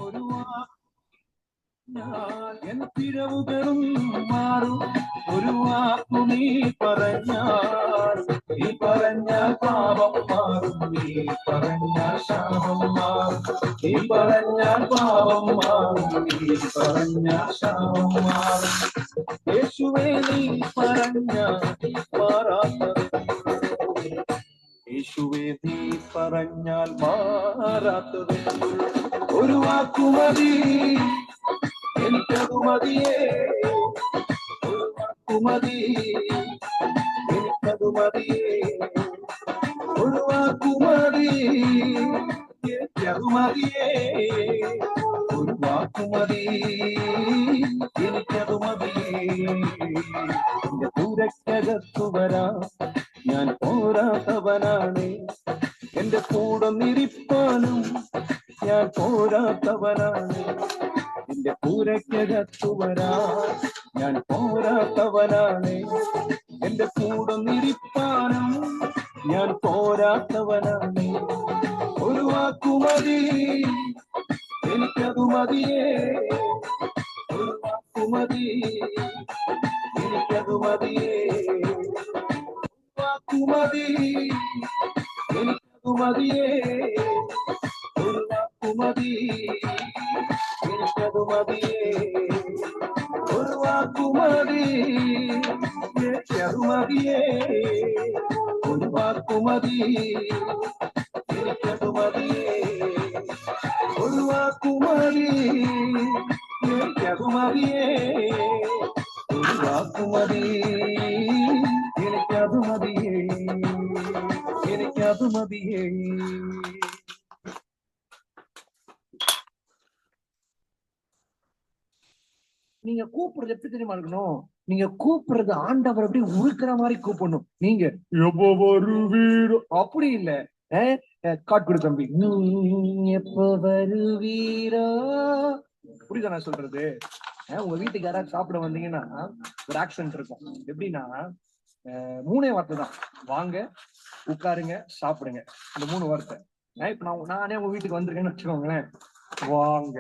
ഒരു എൻ പിഴവുകളും മാറും. ഒരു വാക്കു നീ പറഞ്ഞാൽ, നീ പറഞ്ഞാൽ പാപം മാറും. നീ പറഞ്ഞാൽ ശാപം മാറും. നീ പറഞ്ഞാൽ പാപം മാറും. നീ പറഞ്ഞാൽ ശാപം മാറും. യേശുവേ നീ പറഞ്ഞാൽ മാറാത്തത്. യേശുവേ നീ പറഞ്ഞാൽ മാറാത്തത്. ഒരു വാക്കുമതി, എനിക്കതു മതിയേ. ഒരു വാക്കുമതി, എനിക്കതു മതിയേ. ഒരു വാക്കുമതി, എനിക്കതു മതിയേ. ഒരു വാക്കുമതി, എനിക്കതു മതിയേ. എന്റെ ദൂരക്കകത്തു വരാം, ഞാൻ പോരാത്തവനാണ്. എന്റെ കൂടെ നിരിപ്പാനും ഞാൻ പോരാത്തവനാണ്. എന്റെ പൂരക്കകത്തു വരാൻ ഞാൻ പോരാത്തവനാണ്. എന്റെ കൂടെ നിരിപ്പാനും ഞാൻ പോരാത്തവനാണ്. ഒരു വാക്കുമതി, എനിക്കതു മതിയേ. ഒരു വാക്കുമതി, എനിക്കതു മതിയേ. വാക്കുമതി, എനിക്കതു മതിയേ. ഒരു വാക്കുമതി, എനിക്കതു മതിയേ. ഒരു വാക്കുമതി, എനിക്കതു മതിയേ. ഒരു വാക്കുമതി, എനിക്കതു മതിയേ. ഒരു വാക്കുമതി, എനിക്കതു മതിയേ. ഒരു വാക്കുമതി, എനിക്കതു മതിയേ. എനിക്കതു മതിയേ. நீங்க கூப்பிடுறது எப்படி தெரியுமா இருக்கணும்? நீங்க கூப்பிடுறது ஆண்டவர் அப்படி உருக்குற மாதிரி கூப்பிடணும். நீங்க எப்போ வருவீரோ அப்படி இல்ல. காட் கொடு தம்பி, எப்போ வருவீரோ. புரியுதா நான் சொல்றது? உங்க வீட்டுக்கு யாராவது சாப்பிட வந்தீங்கன்னா ஒரு ஆக்சென்ட் இருக்கும். எப்படின்னா 3 வார்த்தை தான். வாங்க, உட்காருங்க, சாப்பிடுங்க. இந்த 3 வார்த்தை. இப்ப நானே உங்க வீட்டுக்கு வந்திருக்கேன்னு வச்சுக்கோங்களேன். வாங்க,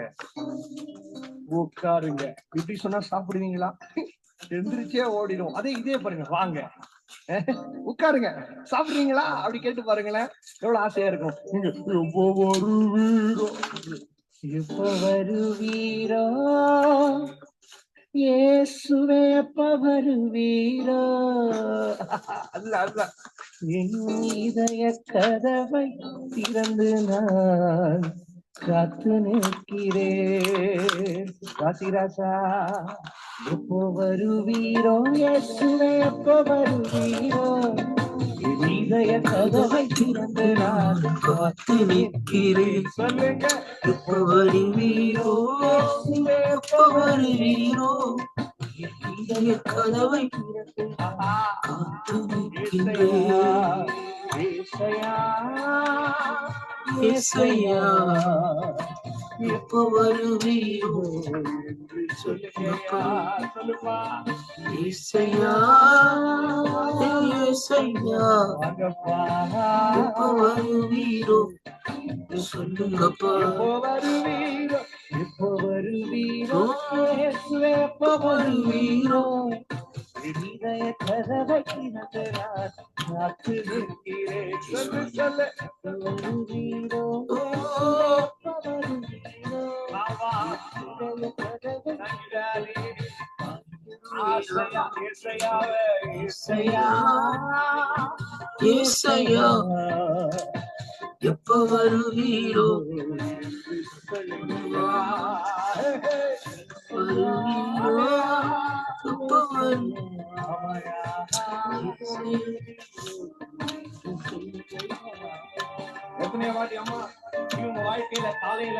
உட்காருங்க. இப்படி சொன்னா சாப்பிடுவீங்களா? எந்திரிச்சே ஓடிடும். அதே இதே பாருங்க, வாங்க, உட்காருங்க, சாப்பிடுறீங்களா அப்படி கேட்டு பாருங்களேன், எவ்வளவு ஆசையா இருக்கும். நீங்க எப்போ வருவீரோ, எப்போ வருவீரோ, இயேசுவே எப்போ வருவீரோ. அல்ல என் இதய கதவை திறந்து நான் காத்து நிற்கிறேன். ராசிராசா எப்போ வருவீரோ, இயேசுவே எப்போ வருவீரோ, இதய கதவை திறந்து நான் காத்து நிற்கிறேன். சொல்லுங்க, எப்போ வருவீரோ, இயேசுவே எப்போ வருவீரோ, இதய கதவை திறந்து காத்து நிற்கிறேன். ஏசையா, ஏசையா எப்போ வருவீரோ என்று சொல்லுங்கயா. சொல்லுப்பா, ஏசையா, ஏசையா எப்போ வருவீரோ என்று சொல்லுங்கப்பா. எப்போ வருவீரோ, எப்போ வருவீரோ, இயேசுவே எப்போ வருவீரோ, இதய கதவை திறந்து நான் காத்து நிற்கிறேன். சொல்லு சொல்லு, வருவீரோ, வருவீரோ, ஏசையா எப்போ வருவீரோ, வருவீரோ, எப்போ எத்தனை வாட்டி அம்மா இவங்க வாழ்க்கையில காலையில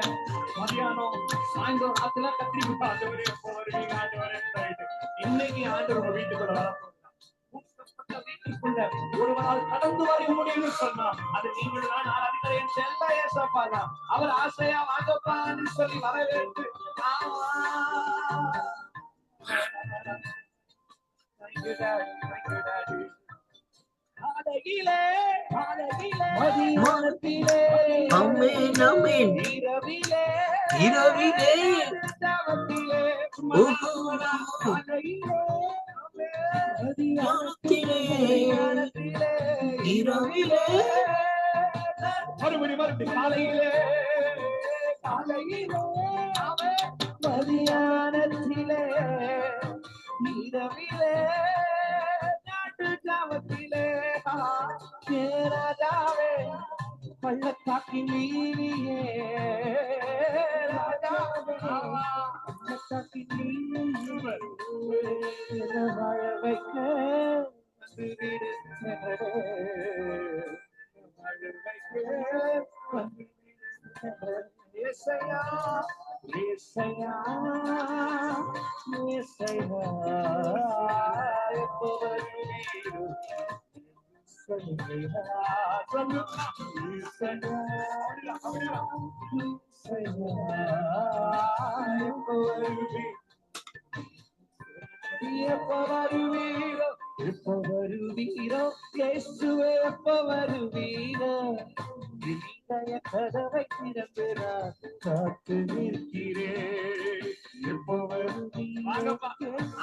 மதியானம் சாயந்தரம் ராத்திரில கத்திரிப்பா ஆண்டவரே எப்போ வருவீங்க ஆண்டவரே. இன்னைக்கு ஆண்டவர் உங்க வீட்டுக்குள்ள வர வீட்டுக்குள்ள ஒருவரால் கடந்து வர முடியும்னு சொன்னா அது நீங்கள் தான் ஆராதிக்கிறேன். செல்ல ஏசப்பா தான். அவர் ஆசையா வாங்கப்பான்னு சொல்லி வரவேற்று Thank you, Daddy. Thank you, Daddy. காலையிலே மதியானத்திலே ஆமென் ஆமென் இரவிலே தவத்திலே காலையிலே மதியானத்திலே இரவிலே மறுபடி காலையிலே மதியானத்திலே இரவிலே நாட்டு காவத்திலே ராஜாவே பள்ளத்தாக்கின் நீதியே ராஜாவே பள்ளத்தாக்கின் நீதியே வாழ வைக்க ஏசையா ஏசையா ஏசையா எப்போ வருவீரோ எப்ப வருவீரோ இயேசுவே எப்ப வருவீரோ இதய கதவை திறக்கிறார் காத்து நிற்கிறேன் எப்ப வருவீரோ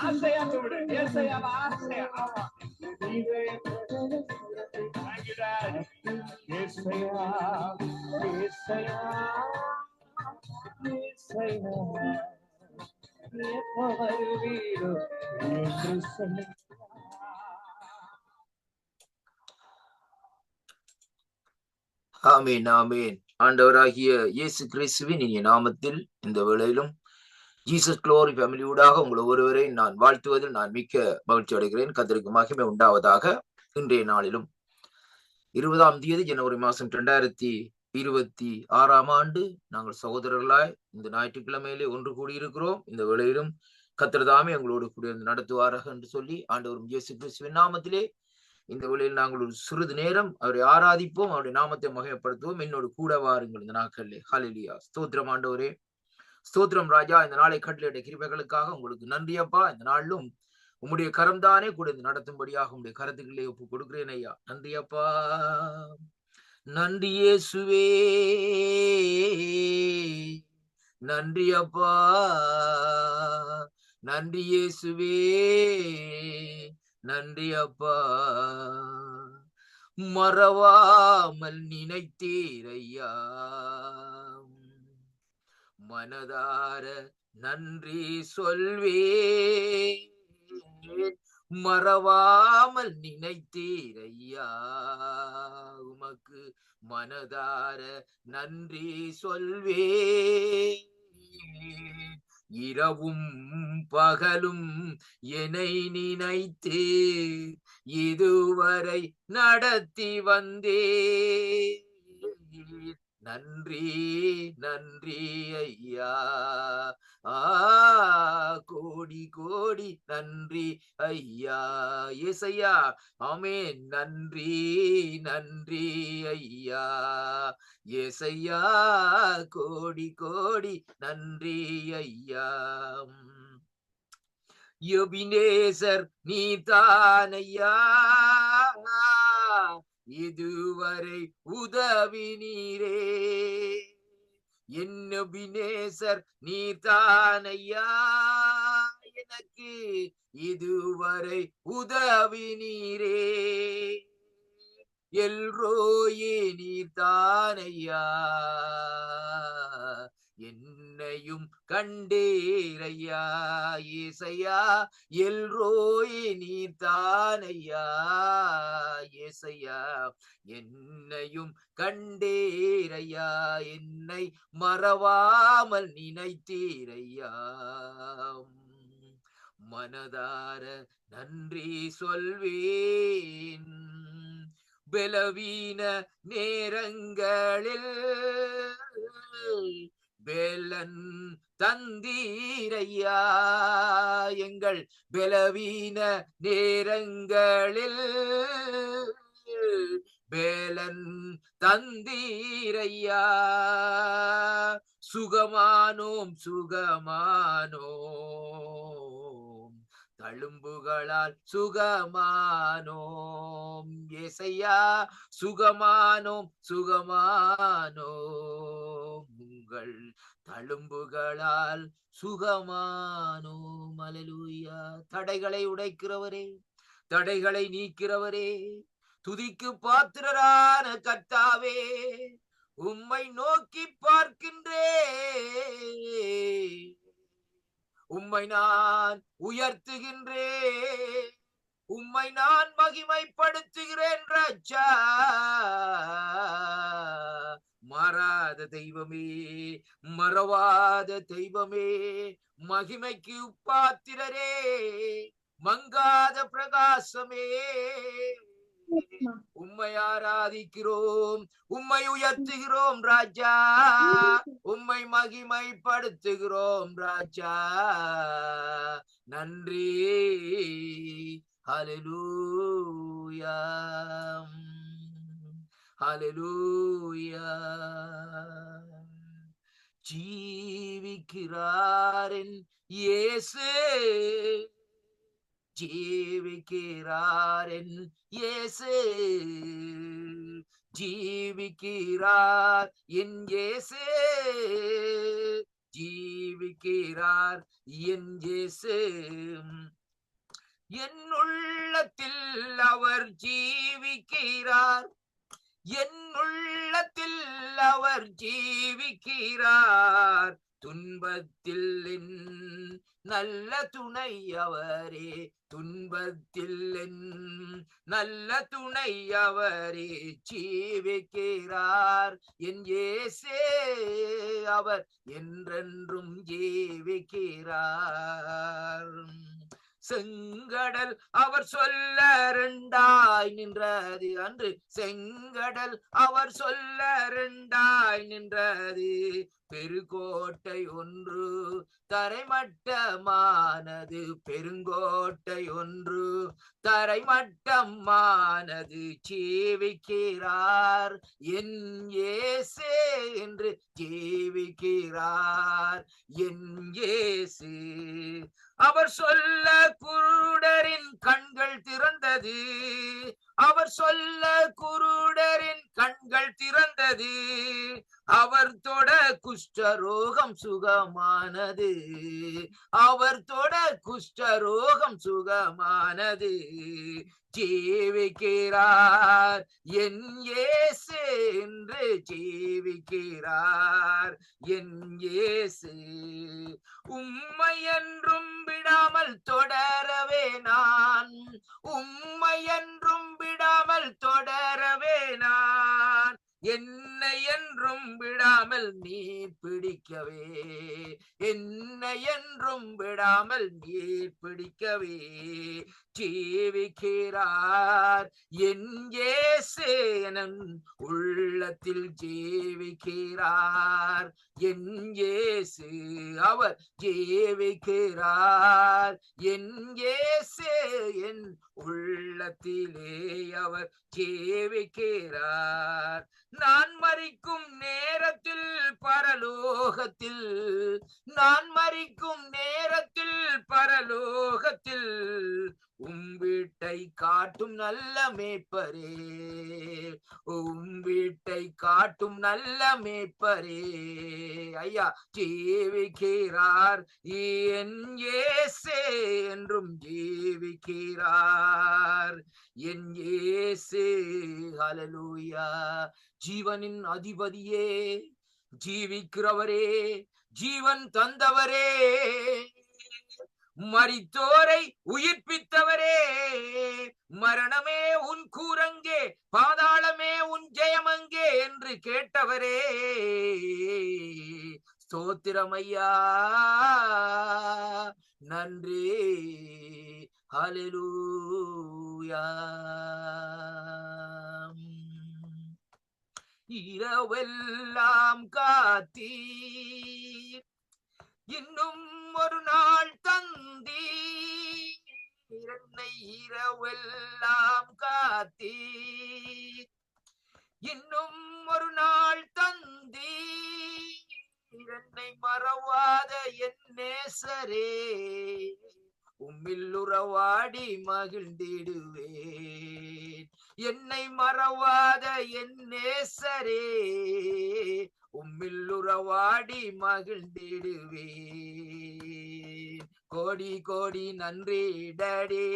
ஆசையா விட ஏசையா ஆசையா இதய கதவை திறக்கிறார் ஏசையா ஏசையா ஏசையா எப்ப வருவீரோ என்று சொல்லி ஆமென் ஆமென். ஆண்டவராகிய இயேசு கிறிஸ்துவின் இனிய நாமத்தில் இந்த வேளையிலும் ஜீசஸ் குளோரி ஃபேமிலியூடாக உங்கள் ஒருவரை நான் வாழ்த்துவதில் நான் மிக்க மகிழ்ச்சி அடைகிறேன். கர்த்தருக்கு மகிமை உண்டாவதாக. இன்றைய நாளிலும் 20ஆம் தேதி ஜனவரி மாதம் 2026ஆம் ஆண்டு நாங்கள் சகோதரர்களாய் இந்த ஞாயிற்றுக்கிழமையிலே ஒன்று கூடியிருக்கிறோம். இந்த வேளையிலும் கர்த்தர் தாமே எங்களோடு கூட நடத்துவாராக என்று சொல்லி ஆண்டவரும் இயேசு கிறிஸ்துவின் நாமத்திலே இந்த வேளையில் நாங்கள் ஒரு சிறிது நேரம் அவரை ஆராதிப்போம், அவருடைய நாமத்தை மகிமைப்படுத்துவோம். என்னோடு கூட வாருங்கள் இந்த நாட்களிலே. ஹல்லேலூயா. ஸ்தோத்திரம் ஆண்டவரே, ஸ்தோத்திரம் ராஜா. இந்த நாளை கட்டளையிட்ட கிருபைகளுக்காக உங்களுக்கு நன்றி அப்பா. இந்த நாளிலும் உம்முடைய கரம் தானே கூட இந்த நடத்தும்படியாக உம்முடைய கரத்துக்களே ஒப்பு கொடுக்கிறேன் ஐயா. நன்றி அப்பா. நன்றி இயேசுவே, நன்றி அப்பா. நன்றி இயேசுவே, நன்றி அப்பா. மறவாமல் நினைத்தீரையா, மனதார நன்றி சொல்வே. மறவாமல் நினைத்தீரையா, உமக்கு மனதார நன்றி சொல்வே. இரவும் பகலும் என்னை நினைத்து இதுவரை நடத்தி வந்தே. நன்றி நன்றி ஐயா, கோடி கோடி நன்றி ஐயா. ஏசையா ஆமென். நன்றி நன்றி ஐயா. ஏசையா கோடி கோடி நன்றி ஐயா. எபினேசர் நீதானையா, இதுவரை உதவி நீரே. என் எபினேசர் நீதானையா, எனக்கு இதுவரை உதவி நீரே. எல்ரோயே நீதானையா, என்னையும் கண்டேரையா. ஏசையா எல்ரோயே நீதானையா, ஏசையா என்னையும் கண்டேரையா. என்னை மறவாமல் நினைத்தீரையா, மனதார நன்றி சொல்வேன். பலவீன நேரங்களில் வேலன் தந்தீரையா, எங்கள் பலவீன நேரங்களில் வேலன் தந்தீரையா. சுகமானோம் சுகமானோம், தழும்புகளால் சுகமானோம். ஏசையா, சுகமானோம், சுகமானோம். உங்கள் தழும்புகளால் சுகமானோம். அல்லேலூயா. தடைகளை உடைக்கிறவரே, தடைகளை நீக்கிறவரே, துதிக்கு பாத்திரரான கர்த்தாவே, உம்மை நோக்கி பார்க்கின்றேன், உம்மை நான் உயர்த்துகின்றேன், உம்மை நான் மகிமைப்படுத்துகிறேன் ராஜா. மாறாத தெய்வமே, மறவாத தெய்வமே, மகிமைக்கு பாத்திரரே, மங்காத பிரகாசமே, உம்மை ஆராதிக்கிறோம், உம்மை உயர்த்துகிறோம் ராஜா, உம்மை மகிமைப்படுத்துகிறோம் ராஜா. நன்றி. ஹல்லேலூயா, ஹல்லேலூயா. ஜீவிக்கிறாரின் இயேசு, ஜீவிக்கிறாரின் இயேசு, ஜீவிக்கிறார் என் இயேசு, ஜீவிக்கிறார் என் இயேசு. என் உள்ளத்தில் அவர் ஜீவிக்கிறார், என் உள்ளத்தில் அவர் ஜீவிக்கிறார். துன்பத்தில் என் நல்ல துணை அவரே, துன்பத்தில் என் நல்ல துணை அவரே, ஜீவிக்கிறார் என் இயேசே, அவர் என்றென்றும் ஜீவிக்கிறார். செங்கடல் அவர் சொல்ல இரண்டாய் நின்றது அன்று, செங்கடல் அவர் சொல்ல இரண்டாய் நின்றது. பெருங்கோட்டை ஒன்று தரைமட்டமானது, பெருங்கோட்டை ஒன்று தரைமட்டமானது. ஜீவிக்கிறார் என் இயேசு என்று ஜீவிக்கிறார் என் இயேசு. அவர் சொல்ல குருடரின் கண்கள் திறந்தது, அவர் சொல்ல குருடரின் கண்கள் திறந்தது. அவர் தொட குஷ்டரோகம் சுகமானது, அவர் தொட குஷ்டரோகம் சுகமானது. ஜீவிக்கிறார் என் இயேசு என்று ஜீவிக்கிறார் என் இயேசு. உம்மை என்றும் விடாமல் தொடரவே நான், உம்மை என்றும் விடாமல் தொடரவே நான். என்னை என்றும் விடாமல் நீர் பிடிக்கவே, என்னை என்றும் விடாமல் நீர் பிடிக்கவே. ஜீவிக்கிறார் என் இயேசு என் உள்ளத்தில் ஜீவிக்கிறார் என் இயேசு. அவர் ஜீவிக்கிறார் என் இயேசு என் உள்ளத்திலே அவர் ஜீவிக்கிறார். நான் மரிக்கும் நேரத்தில் பரலோகத்தில், நான் மரிக்கும் நேரத்தில் பரலோகத்தில் வீட்டை காட்டும் நல்ல மேய்ப்பரே, வீட்டை காட்டும் நல்ல மேய்ப்பரே. ஐயா, ஜீவிக்கிறார் என் இயேசு என்றும் ஜீவிக்கிறார் என் இயேசு. ஹல்லேலூயா. ஜீவனின் அதிபதியே, ஜீவிக்கிறவரே, ஜீவன் தந்தவரே, மரித்தோரை உயிர்ப்பித்தவரே, மரணமே உன் கூரங்கே, பாதாளமே உன் ஜெயமங்கே என்று கேட்டவரே, ஸ்தோத்திரம் ஐயா, நன்றி. ஹல்லேலூயா. இரவெல்லாம் காத்தீர், இன்னும் ஒரு நாள் தந்தீர், என்னை இரவெல்லாம் காத்தீர், இன்னும் ஒரு நாள் தந்தீர், என்னை மறவாத என் நேசரே, உம்மில் உறவாடி மகிழ்ந்திடுவேன். என்னை மறவாத என் நேசரே, உம்மில் உறவாடி மகிழ்ந்திடுவேன். கோடி கோடி நன்றி டாடி,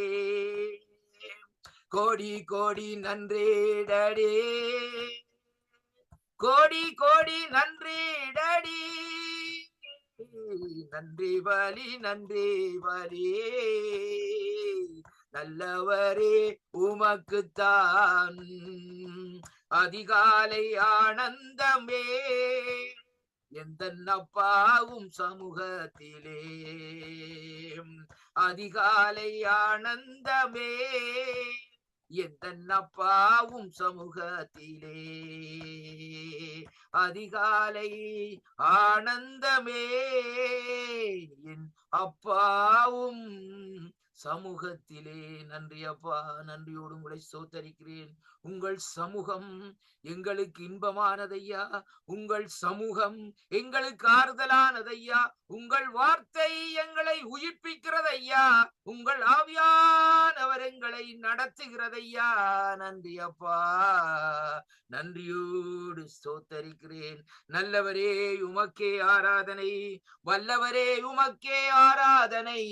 கோடி கோடி நன்றி டாடி, கோடி கோடி நன்றி டாடி. நன்றி பலி நன்றி பலி, நல்லவரே உமக்குத்தான் அதிகாலை ஆனந்தமே, எந்த அப்பாவும் சமூகத்திலே அதிகாலை ஆனந்தமே, எந்த அப்பாவும் சமூகத்திலே அதிகாலை ஆனந்தமே, என் அப்பாவும் சமூகத்திலே. நன்றி அப்பா, நன்றியோடு உங்களை ஸ்தோத்தரிக்கிறேன். உங்கள் சமூகம் எங்களுக்கு இன்பமானதையா, உங்கள் சமூகம் எங்களுக்கு ஆறுதலானதையா, உங்கள் வார்த்தை எங்களை உயிர்ப்பிக்கிறதையா, உங்கள் ஆவியானவர் எங்களை நடத்துகிறதையா. நன்றி அப்பா, நன்றியோடு ஸ்தோத்தரிக்கிறேன். நல்லவரே உமக்கே ஆராதனை, வல்லவரே உமக்கே ஆராதனை,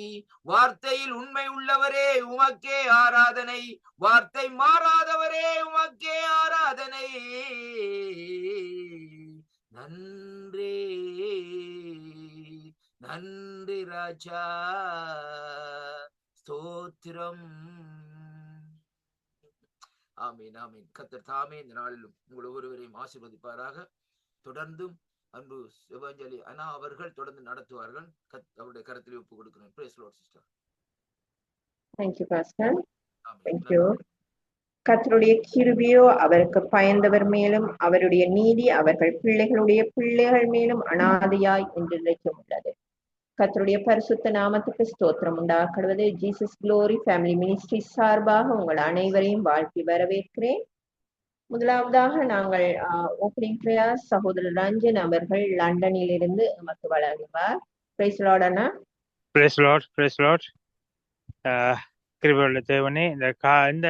வார்த்தையில் உண்மை உள்ளவரே உமக்கே ஆராதனை, வார்த்தை மாறாதவரே உமக்கே ஆராதனை. நன்றி நன்றி ராஜா, ஸ்தோத்திரம். ஆமீன் ஆமீன். கர்த்தர் தாமே இந்த நாளிலும் உங்கள் ஒவ்வொருவரையும் ஆசீர்வதிப்பாராக. தொடர்ந்தும் அன்பு எவாஞ்சலி அண்ணா அவர்கள் தொடர்ந்து நடத்துவார்கள். அவருடைய கருத்தில் ஒப்பு கொடுக்கிறேன். Praise the Lord sister. Thank you, Pastor. Thank you. கர்த்தருடைய கிருபையோ அவருக்கு பயந்தவர் மேலும் அவருடைய நீதி அவர்கள் பிள்ளைகளுடைய பிள்ளைகள் மேலும் அனாதையாய் என்றென்றைக்கும் உள்ளது. கர்த்தருடைய பரிசுத்த நாமத்துக்கு ஸ்தோத்திரம் உண்டாக்குவது. ஜீசஸ் குளோரி ஃபேமிலி மினிஸ்ட்ரி சார்பாக உங்கள் அனைவரையும் வாழ்த்தி வரவேற்கிறேன். முதலாவதாக நாங்கள் ஓப்பனிங் பிரேயர் சகோதரர் ரஞ்சன் அவர்கள் லண்டனில் இருந்து நமக்கு வழங்குவார். பிரைஸ் லார்ட் அண்ணா. Praise Lord, praise Lord. கிருபையுள்ள தேவனே, இந்த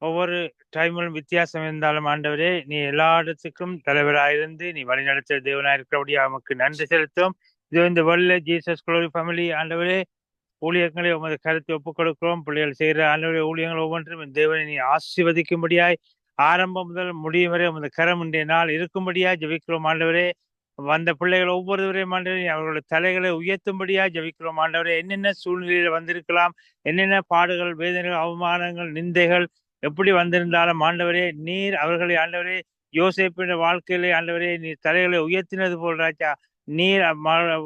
ஒவ்வொரு டைமிலும் வித்தியாசம் இருந்தாலும் ஆண்டவரே, நீ எல்லா இடத்துக்கும் தலைவராயிருந்து நீ வழிநடத்த தேவனாயிருக்கிறபடியா நமக்கு நன்றி செலுத்தும். இது இந்த வல்ல ஜீசஸ் குளோரி ஃபேமிலி ஆண்டவரே ஊழியர்களை உமது கருத்தை ஒப்புக் கொடுக்கிறோம். பிள்ளைகள் செய்கிற ஆண்டவரே ஊழியங்கள் ஒவ்வொன்றும் தேவனை நீ ஆசீர்வதிக்கும்படியாய் ஆரம்பம் முதல் முடியும் வரை உமது கரம் இன்றைய நாள் இருக்கும்படியாய் ஜெபிக்கிறோம் ஆண்டவரே. வந்த பிள்ளைகள் ஒவ்வொருவரையும் ஆண்டவரே அவர்களுடைய தலைகளை உயர்த்தும்படியாய் ஜெபிக்கிறோம் ஆண்டவரே. என்னென்ன சூழ்நிலையில வந்திருக்கலாம், என்னென்ன பாடுகள், வேதனைகள், அவமானங்கள், நிந்தைகள் எப்படி வந்திருந்தாலும் ஆண்டவரே நீர் அவர்களை ஆண்டவரே யோசேப்பின் வாழ்க்கையிலே ஆண்டவரே நீர் தலைகளை உயர்த்தினது போல் ராஜா, நீர்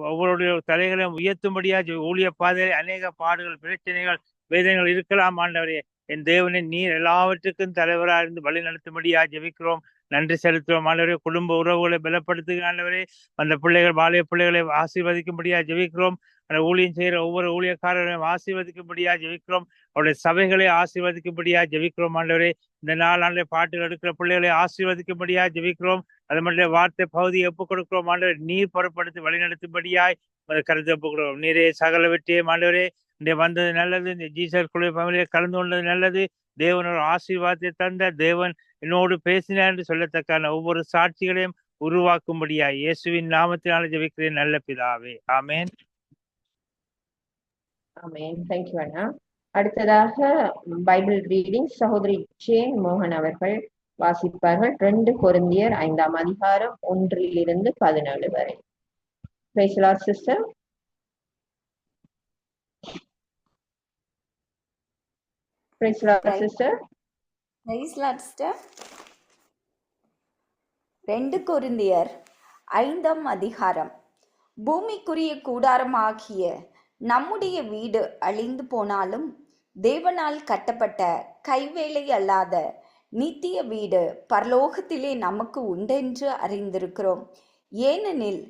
ஒவ்வொருடைய தலைகளையும் உயர்த்தும்படியா ஊழிய பாதையிலே அநேக பாடுகள், பிரச்சனைகள், வேதனைகள் இருக்கலாம் ஆண்டவரே. என் தேவனை நீர் எல்லாவற்றுக்கும் தலைவராக இருந்து வழி நடத்தும்படியா ஜெபிக்கிறோம். நன்றி செலுத்துவோம் ஆண்டவரே. குடும்ப உறவுகளை பலப்படுத்துகிற ஆண்டவரே, அந்த பிள்ளைகள் வாலிய பிள்ளைகளை ஆசீர்வதிக்கும்படியா ஜெபிக்கிறோம். அந்த ஊழியம் செய்கிற ஒவ்வொரு ஊழியக்காரர்களையும் ஆசீர்வதிக்கும்படியா ஜெபிக்கிறோம். அவருடைய சபைகளை ஆசீர்வதிக்கும்படியா ஜெபிக்கிறோம் ஆண்டவரே. இந்த நாள் பாட்டுகள் எடுக்கிற பிள்ளைகளை ஆசீர்வதிக்கும்படியா ஜெபிக்கிறோம். அது மட்டும் வார்த்தை பகுதியை ஒப்புக் கொடுக்கிறோம் ஆண்டவரே. நீர் பொருட்படுத்தி வழிநடத்தும்படியாய் கருத்து ஒப்புக் கொடுக்கிறோம். நீரே சகல வெற்றியும் ஆண்டவரே. இந்த வந்தது நல்லது, இந்த ஜீசஸ் குழுவை ஃபேமிலியை கலந்து கொண்டது நல்லது. தேவனோட ஆசீர்வாதத்தை தந்த தேவன் என்னோடு பேசினார் என்று சொல்லத்தக்கான ஒவ்வொரு சாட்சிகளையும் உருவாக்கும்படியா இயேசுவின் நாமத்தினால ஜெபிக்கிறேன் நல்ல பிதாவே. ஆமேன் ஆமேன். தேங்க்யூ அண்ணா. அடுத்ததாக பைபிள் ரீடிங் சகோதரி ஜேன் மோகன் அவர்கள் வாசிப்பார்கள். 2 கொரிந்தியர் 5ஆம் அதிகாரம் 1 to 17 வரை. Praise the Lord sister. Praise the Lord sister. Praise the Lord sister. 2 கொரிந்தியர் 5ஆம் அதிகாரம். பூமிக்குரிய கூடாரமாகிய நம்முடைய வீடு அழிந்து போனாலும் தேவனால் கட்டப்பட்ட கைவேலை அல்லாத நித்திய வீடு பரலோகத்திலே நமக்கு உண்டென்று அறிந்திருக்கிறோம். ஏனெனில்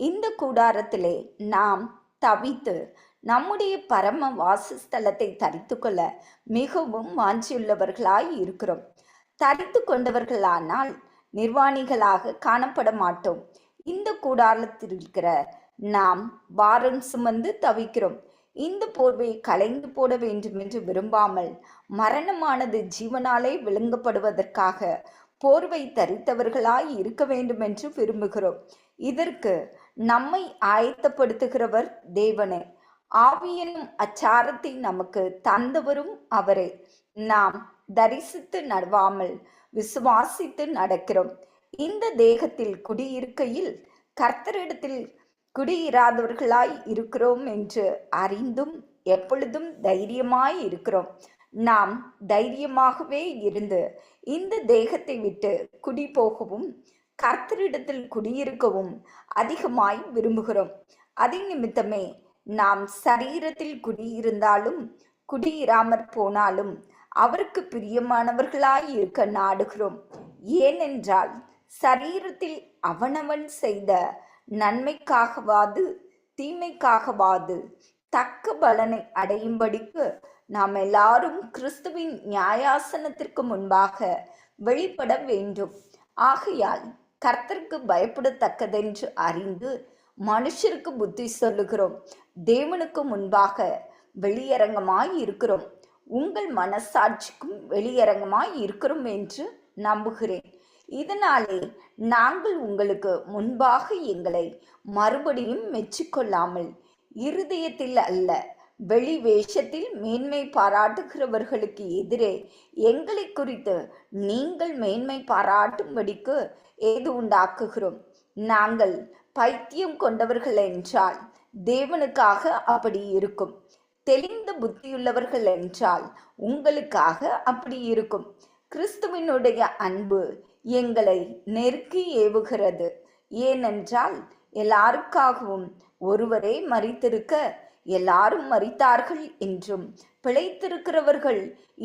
இந்த கூடாரத்திலே நாம் தவித்து நம்முடைய பரம வாசஸ்தலத்தை தரித்து கொள்ள மிகவும் வாஞ்சியுள்ளவர்களாய் இருக்கிறோம். தரித்து கொண்டவர்களானால் நிர்வாணிகளாக காணப்பட மாட்டோம். இந்த கூடாரத்தில் இருக்கிற நாம் பாரம் சுமந்து தவிக்கிறோம். இந்த போர்வை களைந்து போட வேண்டும் என்று விரும்பாமல் மரணமானது ஜீவனாலே விழுங்கப்படுவதற்காக போர்வை தரித்தவர்களாய் இருக்க வேண்டும் என்று விரும்புகிறோம். இதற்கு நம்மை ஆயத்தப்படுத்துகிறவர் தேவனே. ஆவியனும் அச்சாரத்தை நமக்கு தந்தவரும் அவரே. நாம் தரிசித்து நடவாமல் விசுவாசித்து நடக்கிறோம். இந்த தேகத்தில் குடியிருக்கையில் கர்த்தரிடத்தில் குடியிராதவர்களாய் இருக்கிறோம் என்று அறிந்தும் எப்பொழுதும் தைரியமாய் இருக்கிறோம். நாம் தைரியமாகவே இருந்து இந்த தேகத்தை விட்டு குடி போகவும் கர்த்தரிடத்தில் குடியிருக்கவும் அதிகமாய் விரும்புகிறோம். அதே நிமித்தமே நாம் சரீரத்தில் குடியிருந்தாலும் குடியிராமற் போனாலும் அவருக்கு பிரியமானவர்களாய் இருக்க நாடுகிறோம். ஏனென்றால் சரீரத்தில் அவனவன் செய்த நன்மைக்காகவாது தீமைக்காகவாது தக்க பலனை அடையும்படிக்கு நாம் எல்லாரும் கிறிஸ்துவின் நியாயாசனத்திற்கு முன்பாக வெளிப்பட வேண்டும். ஆகையால் கர்த்தருக்கு பயப்படத்தக்கதென்று அறிந்து மனுஷருக்கு புத்தி சொல்லுகிறோம். தேவனுக்கு முன்பாக வெளியரங்கமாய் இருக்கிறோம். உங்கள் மனசாட்சிக்கும் வெளியரங்கமாய் இருக்கிறோம் என்று நம்புகிறேன். இதனாலே நாங்கள் உங்களுக்கு முன்பாக எங்களை மறுபடியும் மெச்சிக்கொள்ளாமல் இருதயத்தில் அல்ல வெளி வேஷத்தில் மேன்மை பாராட்டுகிறவர்களுக்கு எதிரே எங்களை குறித்து நீங்கள் மேன்மை பாராட்டும்படிக்கு ஏது உண்டாக்குகிறோம். நாங்கள் பைத்தியம் கொண்டவர்கள் என்றால் தேவனுக்காக அப்படி இருக்கும். தெளிந்த புத்தியுள்ளவர்கள் என்றால் உங்களுக்காக அப்படி இருக்கும். கிறிஸ்துவினுடைய அன்பு எங்களை நெருக்கி ஏவுகிறது. ஏனென்றால் எல்லாருக்காகவும் ஒருவரே மரித்திருக்க எல்லாரும் மரித்தார்கள் என்றும் பிழைத்திருக்கிறவர்கள்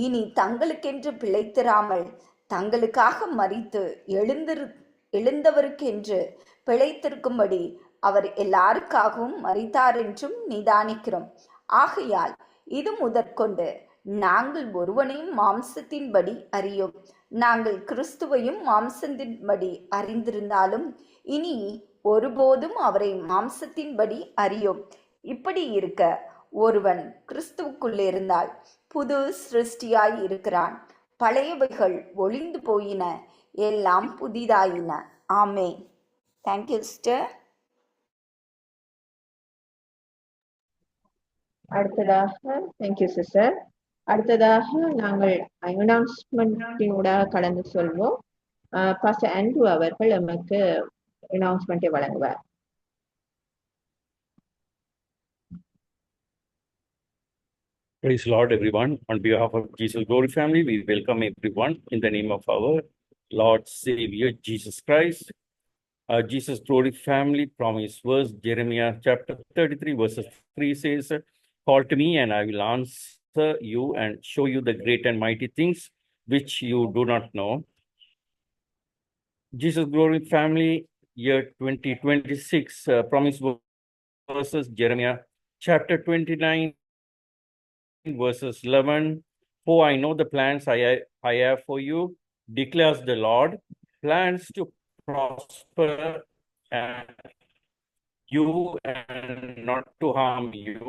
இனி தங்களுக்கென்று பிழைத்திராமல் தங்களுக்காக மரித்து எழுந்தவருக்கென்று பிழைத்திருக்கும்படி அவர் எல்லாருக்காகவும் மரித்தார் என்றும் நிதானிக்கிறோம். ஆகையால் இது முதற்கொண்டு நாங்கள் ஒருவனையும் மாம்சத்தின்படி அறியோம். நாங்கள் கிறிஸ்துவையும் மாம்சத்தின்படி அறிந்திருந்தாலும் இனி ஒருபோதும் அவரை மாம்சத்தின்படி அறியோம். இப்படி இருக்க ஒருவன் கிறிஸ்துவுக்குள் இருந்தால் புது சிருஷ்டியாய் இருக்கிறான். பழையவைகள் ஒளிந்து போயின, எல்லாம் புதிதாயின. ஆமென். Thank you sister. அடுத்ததாக தேங்க்யூ சிஸ்டர். அடுத்ததாக நாங்கள் அனௌன்ஸ்மெண்டினூடாக கடந்து சொல்வோம். பாஸ்டர் ஆண்ட்ரூ அவர்கள் நமக்கு அனௌன்ஸ்மெண்ட்டை வழங்குவார். Praise the Lord, everyone. On behalf of Jesus Glory Family, we welcome everyone in the name of our Lord Savior Jesus Christ. Jesus Glory Family promise verse, Jeremiah chapter 33 verses 3 says, "Call to me and I will answer you and show you the great and mighty things which you do not know." Jesus Glory Family year 2026 promise verses, Jeremiah chapter 29 verses 11, "For I know the plans I have for you, declares the Lord, plans to prosper and you and not to harm you,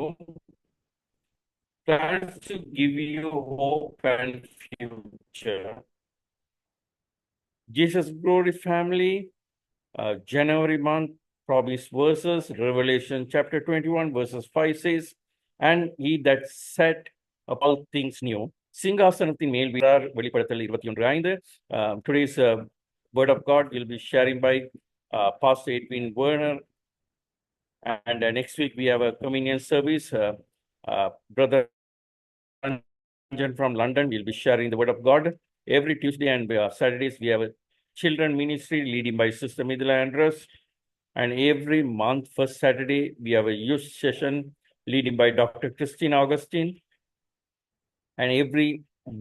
plans to give you hope and future." Jesus Glory Family, January month promise verses, Revelation chapter 21 verses 5 says, "And he that set up all things new." சிங்காசனத்தின் மேல் வீரார் வெளிப்படுத்தல் 21:5. Today's word of God will be sharing by Pastor Edwin Werner, and next week we have a communion service. Brother Ranjan from London will be sharing the word of God. Every Tuesday and Saturdays we have a children ministry leading by Sister Midla Andres, and every month first Saturday we have a youth session leading by Dr. Christine Augustine, and every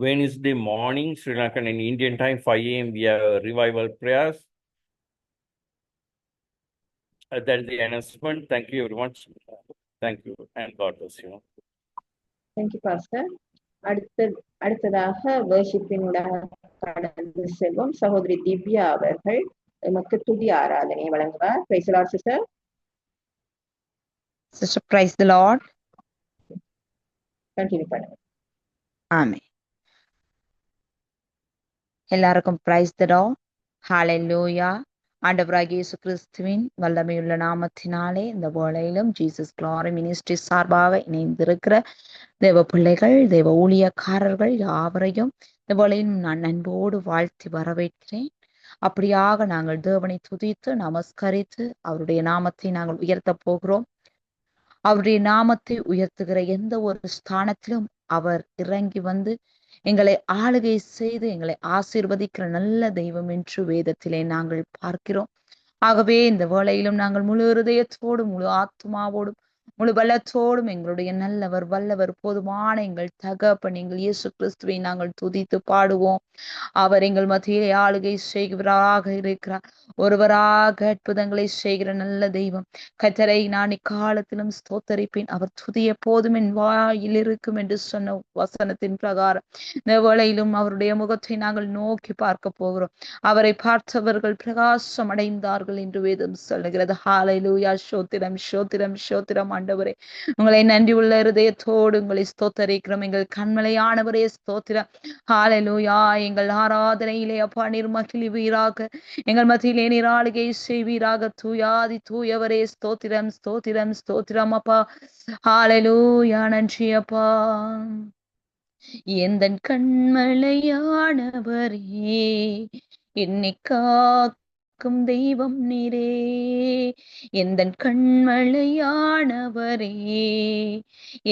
Wednesday morning Sri Lankan and Indian time 5 a.m. we have revival prayers. That is the announcement. Thank you everyone. Thank you and God bless you. Thank you pastor. அடுத்ததாக வர்ஷிப்பினூடாக கடந்து செல்வோம். சகோதரி திவ்யா அவர்கள் நமக்கு துதி ஆராதனை வழங்குவார். Praise the Lord sister. Sister, praise the Lord. Continue பண்ணுங்க. ஆமே. எல்லாருக்கும் பிரைஸ் தரோம். ஹalleluya. ஆண்டவராகிய இயேசு கிறிஸ்துவின் வல்லமையுள்ள நாமத்தினாலே இந்த வேளையிலும் ஜீசஸ் கிளாரி மினிஸ்ட்ரி சார்பாக இணைந்திருக்கிற தேவ பிள்ளைகள், தேவ ஊழியக்காரர்கள் யாவரையும் இந்த வேளையில் நான் அன்போடு வாழ்த்தி வரவேற்கிறேன். அப்படியாக நாங்கள் தேவனை துதித்து நமஸ்கரித்து அவருடைய நாமத்தை நாங்கள் உயர்த்த போகிறோம். அவருடைய நாமத்தை உயர்த்துகிற எந்த ஒரு ஸ்தானத்திலும் அவர் இறங்கி வந்து எங்களை ஆளுகை செய்து எங்களை ஆசீர்வதிக்கிற நல்ல தெய்வம் என்று வேதத்திலே நாங்கள் பார்க்கிறோம். ஆகவே இந்த வேளையிலும் நாங்கள் முழு இருதயத்தோடும் முழு ஆத்மாவோடும் முழு பலத்தோடும் எங்களுடைய நல்லவர் வல்லவர் போதுமான எங்கள் தகப்பன் எங்கள் இயேசு கிறிஸ்துவை நாங்கள் துதித்து பாடுவோம். அவர் எங்கள் மத்தியிலே ஆளுகை செய்கிறவராக இருக்கிறார். ஒருவராக அற்புதங்களை செய்கிற நல்ல தெய்வம். கர்த்தரை நான் இக்காலத்திலும் ஸ்தோத்தரிப்பேன். அவர் துதி எப்போதும் என் வாயில் இருக்கும் என்று சொன்ன வசனத்தின் பிரகாரம் இந்த வேளையிலும் அவருடைய முகத்தை நாங்கள் நோக்கி பார்க்க போகிறோம். அவரை பார்த்தவர்கள் பிரகாசம் அடைந்தார்கள் என்று வேதம் சொல்லுகிறது. ஹalleluya. ஸ்தோத்திரம் ஸ்தோத்திரம் ஸ்தோத்திரம் ஆண்டவரே. உங்களை நன்றி உள்ள இருதயத்தோடு உங்களை ஸ்தோத்தரிக்கிறோம். எங்கள் கண்மலையானவரே ஸ்தோத்திரம். ஹalleluya. எங்கள் ஆராதனையிலே அப்பா நீர் மகிழ்வீராக. எங்கள் மத்தியிலே நீர் ஆளுகை செய்வீராக. தூயாதி தூயவரே ஸ்தோத்திரம் ஸ்தோத்திரம் ஸ்தோத்திரம் அப்பா. ஹalleluya. நன்றி அப்பா. எந்தன் கண்மலையானவரே என்னை காக்கும் தெய்வம் நீரே. எந்தன் கண்மலையானவரே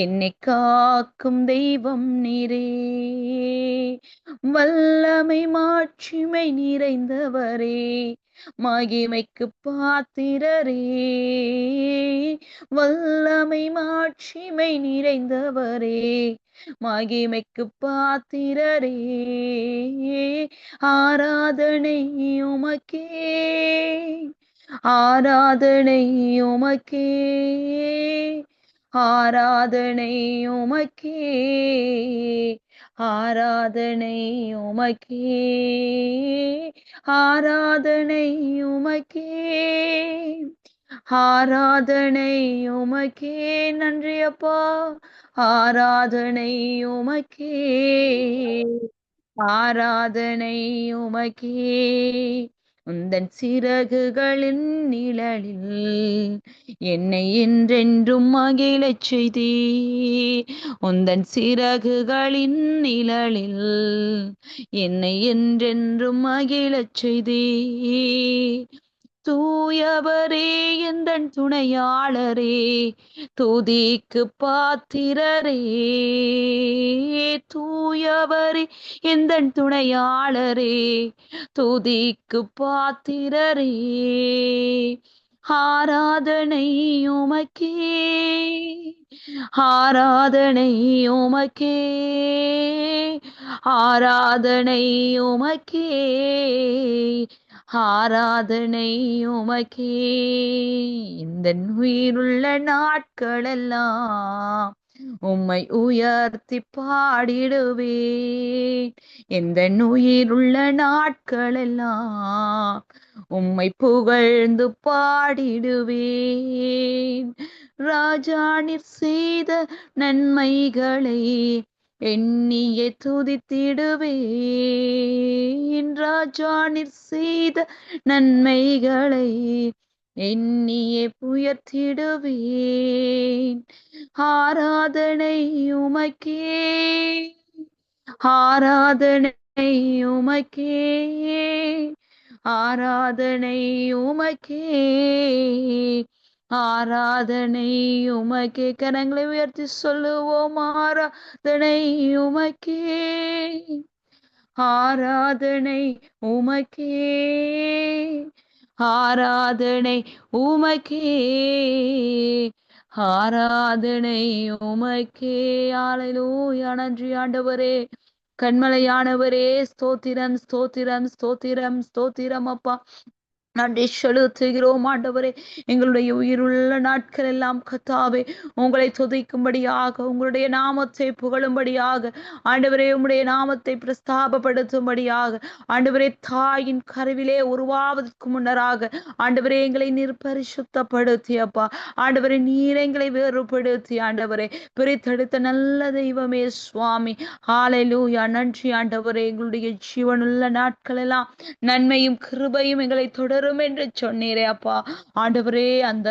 என்னை காக்கும் தெய்வம் நீரே. வல்லமை மாட்சிமை நிறைந்தவரே மகிமைக்கு பாத்திரரே. வல்லமை மாட்சிமை நிறைந்தவரே மகிமைக்கு பாத்திரரே. ஆராதனை உமக்கே ஆராதனை உமக்கே ஆராதனை உமக்கே ஆராதனை உமக்கே ஆராதனை உமக்கே ஆராதனை உமக்கே. நன்றி அப்பா. ஆராதனை உமக்கே ஆராதனை உமக்கே. உந்தன் சிறகுகளின் நிழலில் என்னை என்றென்றும் மகிழச் செய்தே. உந்தன் சிறகுகளின் நிழலில் என்னை என்றென்றும் மகிழச் செய்தே. தூயவரே எந்தன் துணையாளரே துதிக்கு பாத்திரரே. தூயவரே எந்தன் துணையாளரே துதிக்கு பாத்திரரே. ஆராதனை உமக்கே ஆராதனை உமக்கே ஆராதனை உமக்கே ஆராதனை உமக்கே. இந்த உயிருள்ள நாட்களெல்லாம் உம்மை உயர்த்தி பாடிடுவேன். எந்த உயிருள்ள நாட்களெல்லாம் உம்மை புகழ்ந்து பாடிடுவேன். ராஜா நீர் செய்த நன்மைகளை எண்ணியே துதித்திடுவேன். ராஜா நீர் செய்த நன்மைகளை எண்ணியே உயர்த்திடுவேன். ஆராதனை உமக்கே ஆராதனை உமக்கே ஆராதனை உமக்கே ஆராதனை உமக்கே. கரங்களை உயர்த்தி சொல்லுவோம். ஆராதனை உமக்கே ஆராதனை உமக்கே ஆராதனை உமக்கே ஆராதனை உமக்கே. ஹல்லேலூயா. நன்றி ஆண்டவரே. கண்மலையானவரே ஸ்தோத்திரம் ஸ்தோத்திரம் ஸ்தோத்திரம் ஸ்தோத்திரம் அப்பா. நன்றி செலுத்துகிறோம் ஆண்டவரே. எங்களுடைய உயிருள்ள நாட்கள் எல்லாம் கர்த்தாவே உங்களை துதிக்கும்படியாக, உங்களுடைய நாமத்தை புகழும்படியாக, ஆண்டவரே உம்முடைய நாமத்தை பிரஸ்தாபப்படுத்தும்படியாக, ஆண்டவரே தாயின் கருவிலே உருவாவதற்கு முன்னராக ஆண்டவரே எங்களை நீர் பரிசுத்தப்படுத்தி அப்பா, ஆண்டவரே நீர் எங்களை வேறுபடுத்தி ஆண்டவரே பிரித்தெடுத்த நல்ல தெய்வமே சுவாமி. ஹalleluya. நன்றி ஆண்டவரே. எங்களுடைய ஜீவனுள்ள நாட்கள் எல்லாம் நன்மையும் கிருபையும் எங்களை தொடரும் என்று சொன்னீரே அப்பா. ஆண்டவரே, அந்த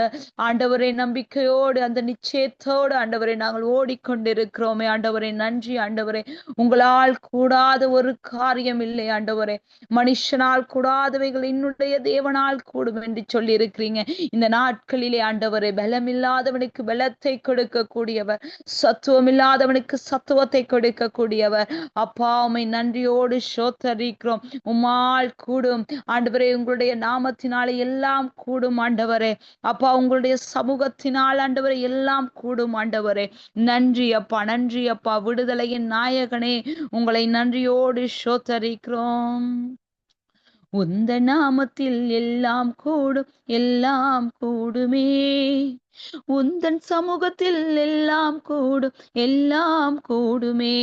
ஆண்டவரே நம்பிக்கையோடு, அந்த நிச்சயத்தோடு ஆண்டவரே நாங்கள் ஓடிக்கொண்டிருக்கிறோமே ஆண்டவரே. நன்றி ஆண்டவரே. உங்களால் கூடாத ஒரு காரியம் இல்லை ஆண்டவரே. மனுஷனால் கூடாதவைகள் என்னுடைய தேவனால் கூடும் என்று சொல்லி இருக்கிறீங்க. இந்த நாட்களிலே ஆண்டவரே பலம் இல்லாதவனுக்கு பலத்தை கொடுக்கக்கூடியவர், சத்துவம் இல்லாதவனுக்கு சத்துவத்தை கொடுக்கக்கூடியவர் அப்பா. உம்மை நன்றியோடு ஸ்தோத்தரிக்கிறோம். உம்மால் கூடும் ஆண்டவரே. உங்களுடைய நாமத்தினாலே எல்லாம் கூடும் ஆண்டவரே அப்பா. உங்களுடைய சமூகத்தினால் ஆண்டவரே எல்லாம் கூடும் ஆண்டவரே. நன்றி அப்பா, நன்றி அப்பா. விடுதலையின் நாயகனே, உங்களை நன்றியோடு ஸ்தோத்தரிக்கிறோம். உந்த நாமத்தில் எல்லாம் கூடும், எல்லாம் கூடுமே. உந்தன் சமூகத்தில் எல்லாம் கூடும், எல்லாம் கூடுமே.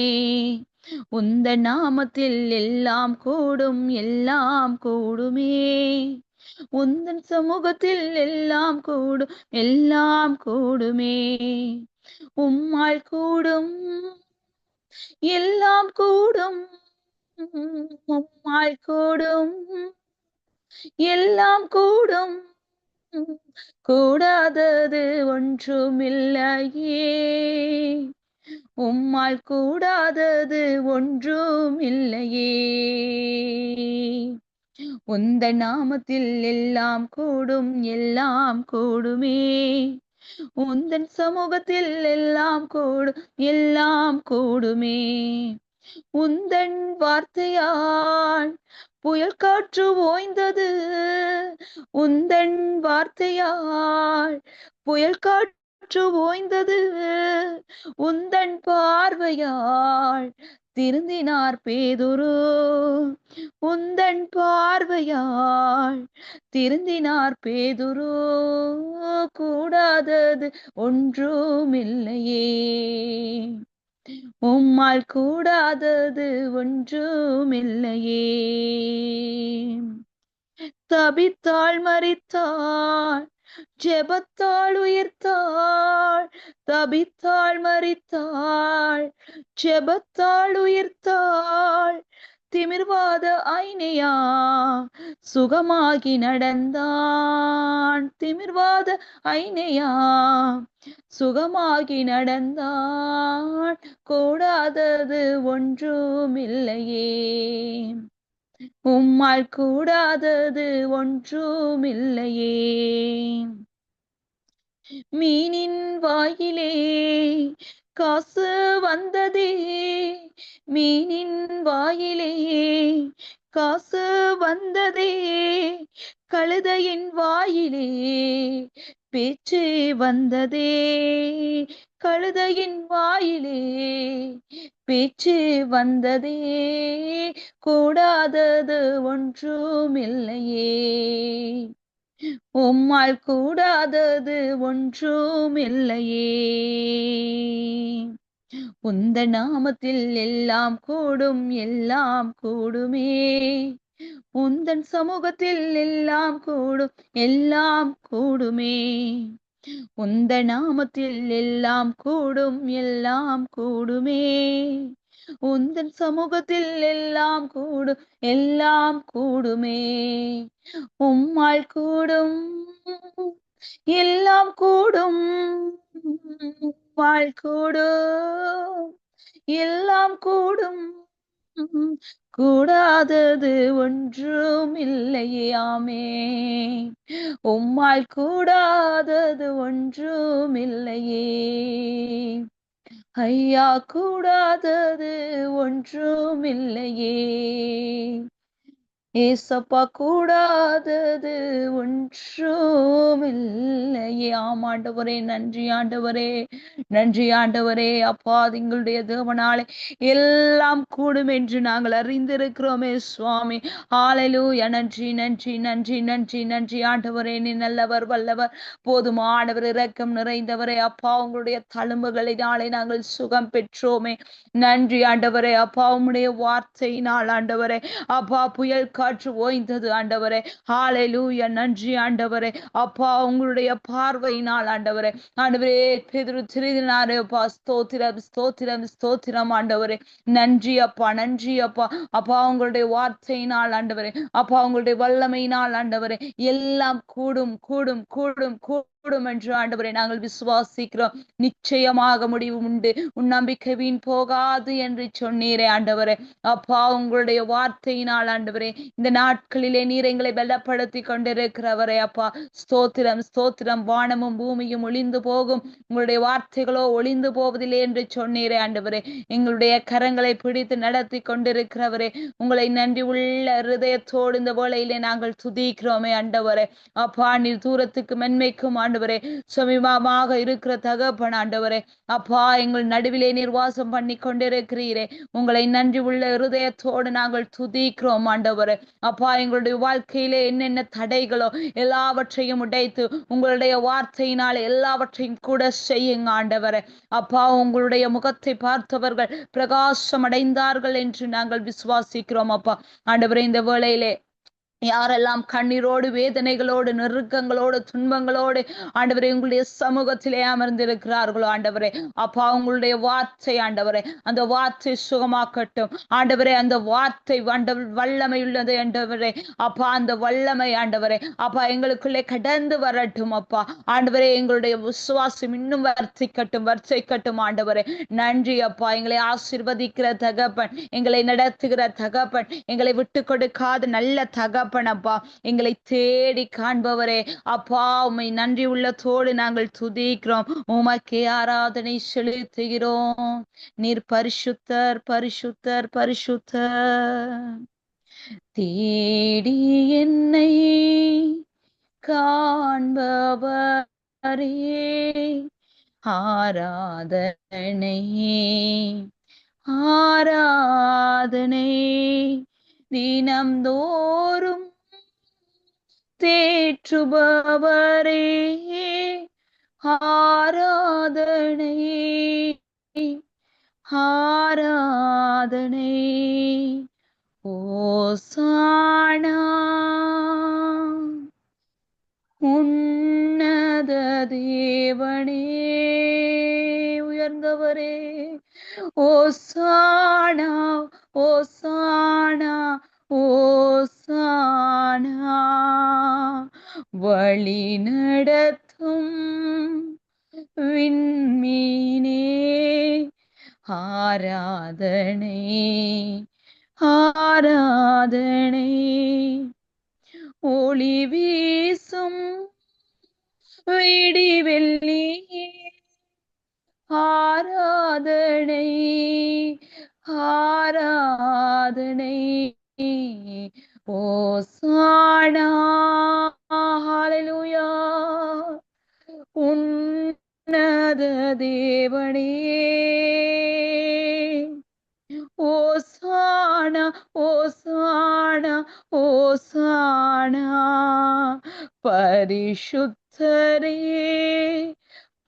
உந்த நாமத்தில் எல்லாம் கூடும், எல்லாம் கூடுமே. உந்தன் சமூகத்தில் எல்லாம் கூடும், எல்லாம் கூடுமே. உம்மால் கூடும், எல்லாம் கூடும். உம்மால் கூடும், எல்லாம் கூடும். கூடாதது ஒன்றுமில்லையே. உம்மால் கூடாதது ஒன்றும் இல்லையே. உந்த நாமத்தில் எல்லாம் கூடும், எல்லாம் கூடுமே. உந்தன் சமூகத்தில் எல்லாம் கூடும், எல்லாம் கூடுமே. உந்தன் வார்த்தையால் புயல் காற்று ஓய்ந்தது. உந்தன் வார்த்தையால் புயல் காற்று ஓய்ந்தது. உந்தன் பார்வையால் திருந்தினார் பேதுரு. உந்தன் பார்வையால் திருந்தினார் பேதுரு. கூடாதது ஒன்றுமில்லையே. உம்மால் கூடாதது ஒன்றுமில்லையே. தபித்தாள் மரித்தாள், ஜெபத்தாள் உயிர்த்தாள். தபித்தாள் மரித்தாள், ஜெபத்தாள் உயிர்த்தாள். திமிர்வாத ஐனையா சுகமாகி நடந்தான். திமிர்வாத ஐனையா சுகமாகி நடந்தான். கூடாதது ஒன்றுமில்லையே. உம்மால் கூடாதது ஒன்றுமில்லையே. மீனின் வாயிலே காசு வந்ததே. மீனின் வாயிலே காசு வந்ததே. கழுதையின் வாயிலே பேச்சு வந்ததே. கழுதையின் வாயிலே பேச்சு வந்ததே. கூடாதது ஒன்றுமில்லையே. உம்மால் கூடாதது ஒன்றுமில்லையே. உந்த நாமத்தில் எல்லாம் கூடும், எல்லாம் கூடுமே. உந்தன் சமூகத்தில் எல்லாம் கூடும், எல்லாம் கூடுமே. உந்த நாமத்தில் எல்லாம் கூடும், எல்லாம் கூடுமே. உந்தன் சமூகத்தில் எல்லாம் கூடும், எல்லாம் கூடுமே. உம்மால் கூடும், எல்லாம் கூடும். உம்மால் கூடும், எல்லாம் கூடும். கூடாதது ஒன்றும் இல்லையே. ஆமென். உம்மால் கூடாதது ஒன்றும் இல்லையே. ஐயா, கூடாதது ஒன்றும் இல்லையே. ஏசப்பா, கூடாதது ஒன்றும் இல்லையே. ஆமாண்டவரே, நன்றி ஆண்டவரே, நன்றி ஆண்டவரே. அப்பா, எங்களுடைய தேவனாலே எல்லாம் கூடும் என்று நாங்கள் அறிந்திருக்கிறோமே சுவாமி. ஹalleluya. நன்றி நன்றி நன்றி நன்றி நன்றி ஆண்டவரே. நீ நல்லவர், வல்லவர், போதுமானவர், இரக்கம் நிறைந்தவரே. அப்பா, உங்களுடைய தழும்புகளினாலே நாங்கள் சுகம் பெற்றோமே. நன்றி ஆண்டவரே. அப்பா, உம்முடைய வார்த்தையினால் ஆண்டவரே, அப்பா, புயல் காற்று ஓய்ந்தது ஆண்டவரே. ஹalleluya. நன்றி ஆண்டவரே. அப்பா, உங்களுடைய பார்வையினால் ஆண்டவரே, ஆண்டவரே, பேதுரு திருதினாரே அப்பா, ஸ்தோத்திரம் ஸ்தோத்திரம் ஸ்தோத்திரம் ஆண்டவரே. நன்றி அப்பா, நன்றி அப்பா. அப்பா, உங்களுடைய வார்த்தையினால் ஆண்டவரே, அப்பா, உங்களுடைய வல்லமையினால் ஆண்டவரே, எல்லாம் கூடும் கூடும் கூடும் கூடும் என்று ஆண்டவரே நாங்கள் விசுவாசிக்கிறோம். நிச்சயமாக முடிவு உண்டு, உன் நம்பிக்கை வீண் போகாது என்று சொன்னீரே ஆண்டவரே. அப்பா, உங்களுடைய வார்த்தையினால் ஆண்டவரே, இந்த நாட்களிலே நீர் எங்களை பலப்படுத்தி கொண்டிருக்கிறவரே அப்பா. ஸ்தோத்திரம் ஸ்தோத்திரம். வானமும் பூமியும் ஒளிந்து போகும், உங்களுடைய வார்த்தைகளோ ஒளிந்து போவதில்லை என்று சொன்னீரே ஆண்டவரே. எங்களுடைய கரங்களை பிடித்து நடத்தி கொண்டிருக்கிறவரே, உங்களை நன்றி உள்ள இருதயத்தோடு இந்த வேளையிலே நாங்கள் துதிக்கிறோமே ஆண்டவரே. அப்பா, நீர் தூரத்துக்கு மென்மைக்கும் ஆண்டவரே, சமீபமாக இருக்கிற தகப்பன் ஆண்டவரே. அப்பா, எங்கள் நடுவிலே நீர் வாசம் பண்ணி கொண்டிருக்கிறீரே, உங்களை நன்றி உள்ள இருதயத்தோடு நாங்கள் துதிக்கிறோம் ஆண்டவரே. அப்பா, எங்களுடைய வாழ்க்கையிலே என்னென்ன தடைகளோ எல்லாவற்றையும் உடைத்து உங்களுடைய வார்த்தையினால் எல்லாவற்றையும் கூட செய்யுங்க ஆண்டவரே. அப்பா, உங்களுடைய முகத்தை பார்த்தவர்கள் பிரகாசம் அடைந்தார்கள் என்று நாங்கள் விசுவாசிக்கிறோம் அப்பா. ஆண்டவரே, இந்த வேளையிலே யாரெல்லாம் கண்ணீரோடு, வேதனைகளோடு, நெருக்கங்களோடு, துன்பங்களோடு ஆண்டவரே உங்களுடைய சமூகத்திலே அமர்ந்திருக்கிறார்களோ ஆண்டவரே, அப்பா, உங்களுடைய வார்த்தை ஆண்டவரே, அந்த வார்த்தை சுகமாக்கட்டும் ஆண்டவரே. அந்த வார்த்தை வல்லமை உள்ளது ஆண்டவரே. அப்பா, அந்த வல்லமை ஆண்டவரே, அப்பா, எங்களுக்குள்ளே கடந்து வரட்டும் அப்பா. ஆண்டவரே, எங்களுடைய விசுவாசம் இன்னும் வர்த்திக்கட்டும் ஆண்டவரே. நன்றி அப்பா. எங்களை ஆசீர்வதிக்கிற தகப்பன், எங்களை நடத்துகிற தகப்பன், எங்களை விட்டு கொடுக்காத நல்ல தகப்பன் அப்பா, எங்களை தேடி காண்பவரே அப்பா, உம்மை நன்றி உள்ளத்தோடு நாங்கள் துதிக்கிறோம், உமக்கே ஆராதனை செலுத்துகிறோம். நீர் பரிசுத்தர் பரிசுத்தர் பரிசுத்தர். தேடி என்னை காண்பவரே, ஆராதனை ஆராதனை. தினம்தோறும் தேற்றுபவரே, ஆராதனை ஆராதனை. ஓசானா உன்னத தேவனே, உயர்ந்தவரே. ஓசானா ஓசானா ஓசானா. வழி நடத்தும் விண்மீனே, ஆராதனை ஆராதனை. ஒளி வீசும் விடிவெள்ளியே, ஆராதனை ஆராதனை. ஓசானா ஹல்லேலூயா. உன்னத தேவனே, ஓசானா ஓசானா ஓசானா. பரிசுத்தரே,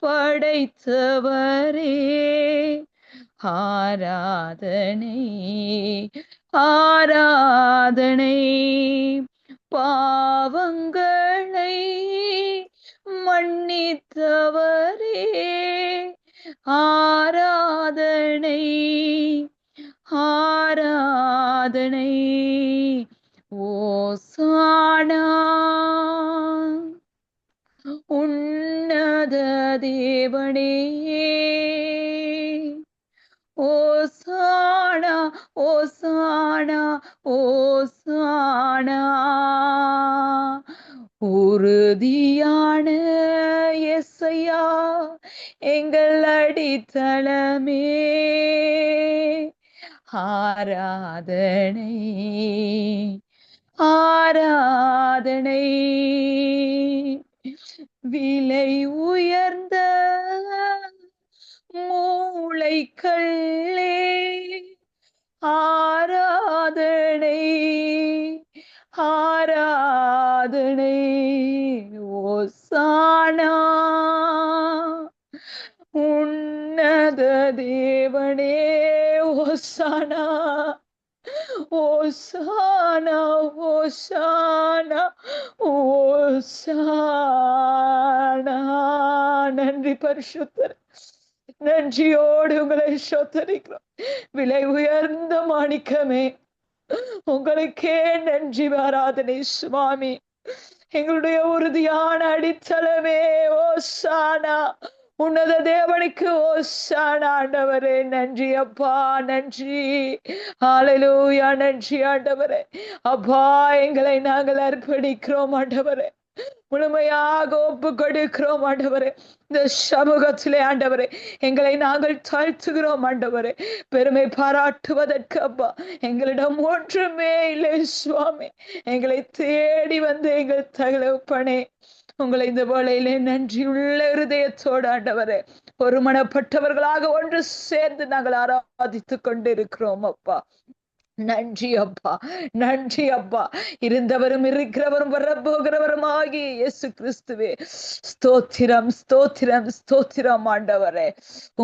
படைத்தவரே, ஆராதனை ஆராதனை. பாவங்களை மன்னித்தவரே, ஆராதனை ஆராதனை. ஓசானா உன்னத தேவனே, ஓசானா ஓசானா ஓசானா. உறுதியான யெசையா எங்கள் அடித்தளமே, ஆராதனை ஆராதனை. விலை உயர்ந்த மூளைக்கல்லே ஆராதனை ஆராதனை ஓசானா உன்னத தேவனே ஓசானா ஓசானா ஓசானா ஓசானா. நன்றி பரிசுத்தர், நன்றியோடு உங்களை சோத்தரிக்கிறோம். விலை உயர்ந்த மாணிக்கமே, உங்களுக்கே நன்றி ஆராதனை சுவாமி. எங்களுடைய உறுதியான அடித்தளமே ஓசானா, உன்னத தேவனுக்கு ஓசானா. ஆண்டவரே நன்றி அப்பா, நன்றி. ஹல்லேலூயா, நன்றி ஆண்டவரே. அப்பா, எங்களை நாங்கள் அர்ப்பணிக்கிறோம் ஆண்டவரே, முழுமையாக ஒப்பு கொடுக்கிறோம் ஆண்டவரே. இந்த சமூகத்திலே ஆண்டவரே எங்களை நாங்கள் தாழ்த்துகிறோம் ஆண்டவரே. பெருமை பாராட்டுவதற்கு அப்பா எங்களிடம் ஒன்றுமே இல்லை சுவாமி. எங்களை தேடி வந்து எங்கள் தகப்பனே, உங்களை இந்த வேளையிலே நன்றியுள்ள இருதயத்தோடு ஆண்டவரே ஒருமனப்பட்டவர்களாக ஒன்று சேர்ந்து நாங்கள் ஆராதித்துக் கொண்டிருக்கிறோம் அப்பா. நன்றி அப்பா, நன்றி அப்பா. இருந்தவரும் இருக்கிறவரும் வரப்போகிறவரும் ஆகிய இயேசு கிறிஸ்துவே, ஸ்தோத்திரம் ஸ்தோத்திரம் ஸ்தோத்திரம் ஆண்டவரே.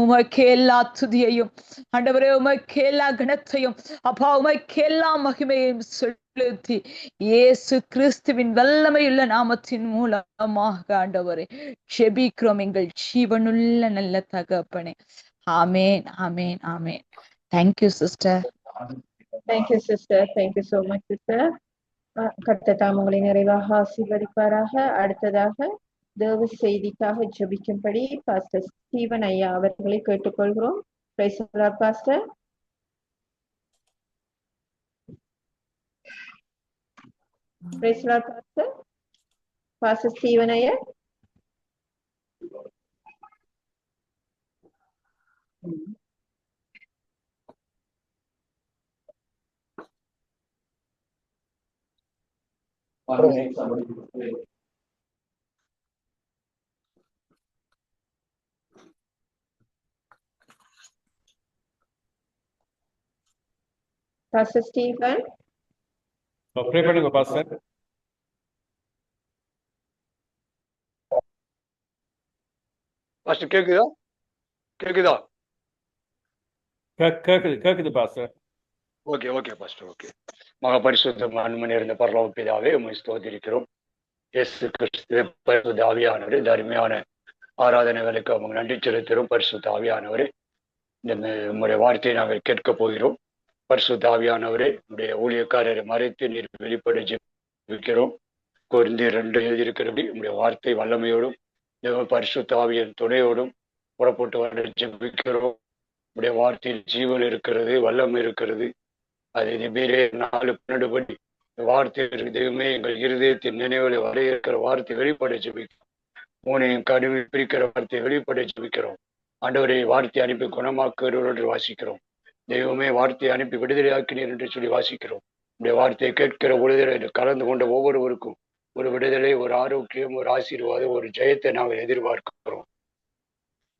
உமக்கு எல்லா துதியையும் ஆண்டவரே, உமக்கு எல்லா கணத்தையும் அப்பா, உமக்கு எல்லா மகிமையையும் செலுத்தி இயேசு கிறிஸ்துவின் வல்லமையுள்ள நாமத்தின் மூலமாக ஆண்டவரே ஜெபிக்கிறோம் எங்கள் ஜீவனுள்ள நல்ல தகப்பனே. ஆமேன், ஆமேன், ஆமேன். Thank you sister. Thank you, sister. Thank you so much, sister. கர்த்தர் தாம் உங்களை நிறைவாக ஆசீர்வதிப்பாராக. அடுத்ததாக தேவ செய்திக்காக ஜெபிக்கும்படி பாஸ்டர் ஸ்டீவன் ஐயா அவர்களை கேட்டுக்கொள்கிறோம். Praise the Lord, pastor. Praise the Lord, pastor. Pastor Steven ஐயா. Pastor Stephen. Pray பண்ணுங்க பாஸ்டர். பாஸ்டர் கேக்குதா? கேக்குதா? கேக்குது பாஸ்டர். Okay pastor. ஓகே. மகா பரிசுத்த அன்பு இருந்த பரலோக பிதாவே, உம்மை ஸ்தோத்திரிக்கிறோம். இயேசு கிறிஸ்துவே, பரிசுத்த ஆவியானவரே, தர்மையான ஆராதனை வேலைக்கு அவங்க நன்றி செலுத்துகிறோம். பரிசுத்த ஆவியானவரே, இந்த உங்களுடைய வார்த்தையை நாங்கள் கேட்க போகிறோம். பரிசுத்த ஆவியானவரே, உடைய ஊழியக்காரரை மறைத்து நீர் வெளிப்பட ஜெபிக்கிறோம். கொரிந்தியர் 2 எழுதியிருக்கிறபடி உடைய வார்த்தை வல்லமையோடும் பரிசுத்த ஆவியின் துணையோடும் புறப்பட்டு வர ஜெபிக்கிறோம். உடைய வார்த்தையில் ஜீவன் இருக்கிறது, வல்லமை இருக்கிறது. அது எபிரேயர் 4:12 படி வார்த்தை தெய்வமே எங்கள் இருதயத்தின் நினைவுகளை வரையிருக்கிற வார்த்தை வெளிப்பட ஜெபிக்கிறோம். மூனையும் கடுமை பிரிக்கிற வார்த்தை வெளிப்பட ஜெபிக்கிறோம். ஆண்டவரை வார்த்தை அனுப்பி குணமாக்குகிறவர் என்று வாசிக்கிறோம். தெய்வமே வார்த்தையை அனுப்பி விடுதலையாக்கினீர் என்று சொல்லி வாசிக்கிறோம். உடைய வார்த்தையை கேட்கிற விடுதலை கலந்து கொண்ட ஒவ்வொருவருக்கும் ஒரு விடுதலை, ஒரு ஆரோக்கியம், ஒரு ஆசீர்வாதம், ஒரு ஜெயத்தை நாங்கள் எதிர்பார்க்கிறோம்.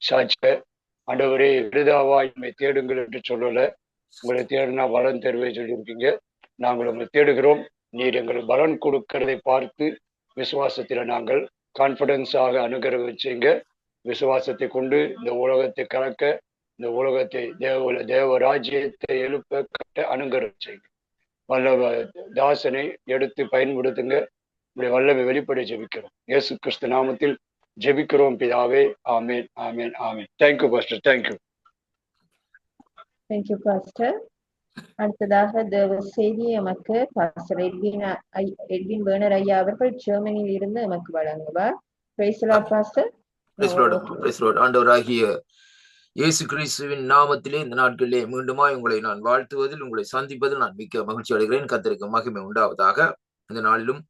சாட்சிய ஆண்டவரே, விருதாவாய் உண்மை தேடுங்கள் என்று சொல்லல, உங்களை தேடினா பலன் தருவே சொல்லியிருக்கீங்க. நாங்கள் உங்களை தேடுகிறோம். நீர் எங்களுக்கு பலன் கொடுக்கிறதை பார்த்து விசுவாசத்தில் நாங்கள் கான்பிடன்ஸாக அணுகிற வச்சுங்க. விசுவாசத்தை கொண்டு இந்த உலகத்தை கலக்க, இந்த உலகத்தை தேவ ராஜ்யத்தை எழுப்ப கட்ட அணுகிற வச்சுங்க. வல்ல தாசனை எடுத்து பயன்படுத்துங்க. உடைய வல்லமை வெளிப்பட ஜெபிக்கிறோம். இயேசு கிறிஸ்து நாமத்தில் ஜெபிக்கிறோம் பிதாவே. ஆமேன், ஆமேன், ஆமேன். Thank you pastor. Thank you. Thank you, Pastor. அடுத்ததாக தேவ செய்தி எமக்கு பாஸ்டர் எட்வின் வேர்னர் ஐயா அவர்கள் ஜெர்மனியில் இருந்து எமக்கு வழங்குவார். Praise the Lord, Pastor. ஆண்டவராகிய இயேசு கிறிஸ்துவின் நாமத்திலே இந்த நாட்களிலே மீண்டுமாய் உங்களை நான் வாழ்த்துவதில், உங்களை சந்திப்பதில் நான் மிக்க மகிழ்ச்சி அடைகிறேன். கர்த்தருக்கு மகிமை உண்டாவதாக. இந்த நாளிலும்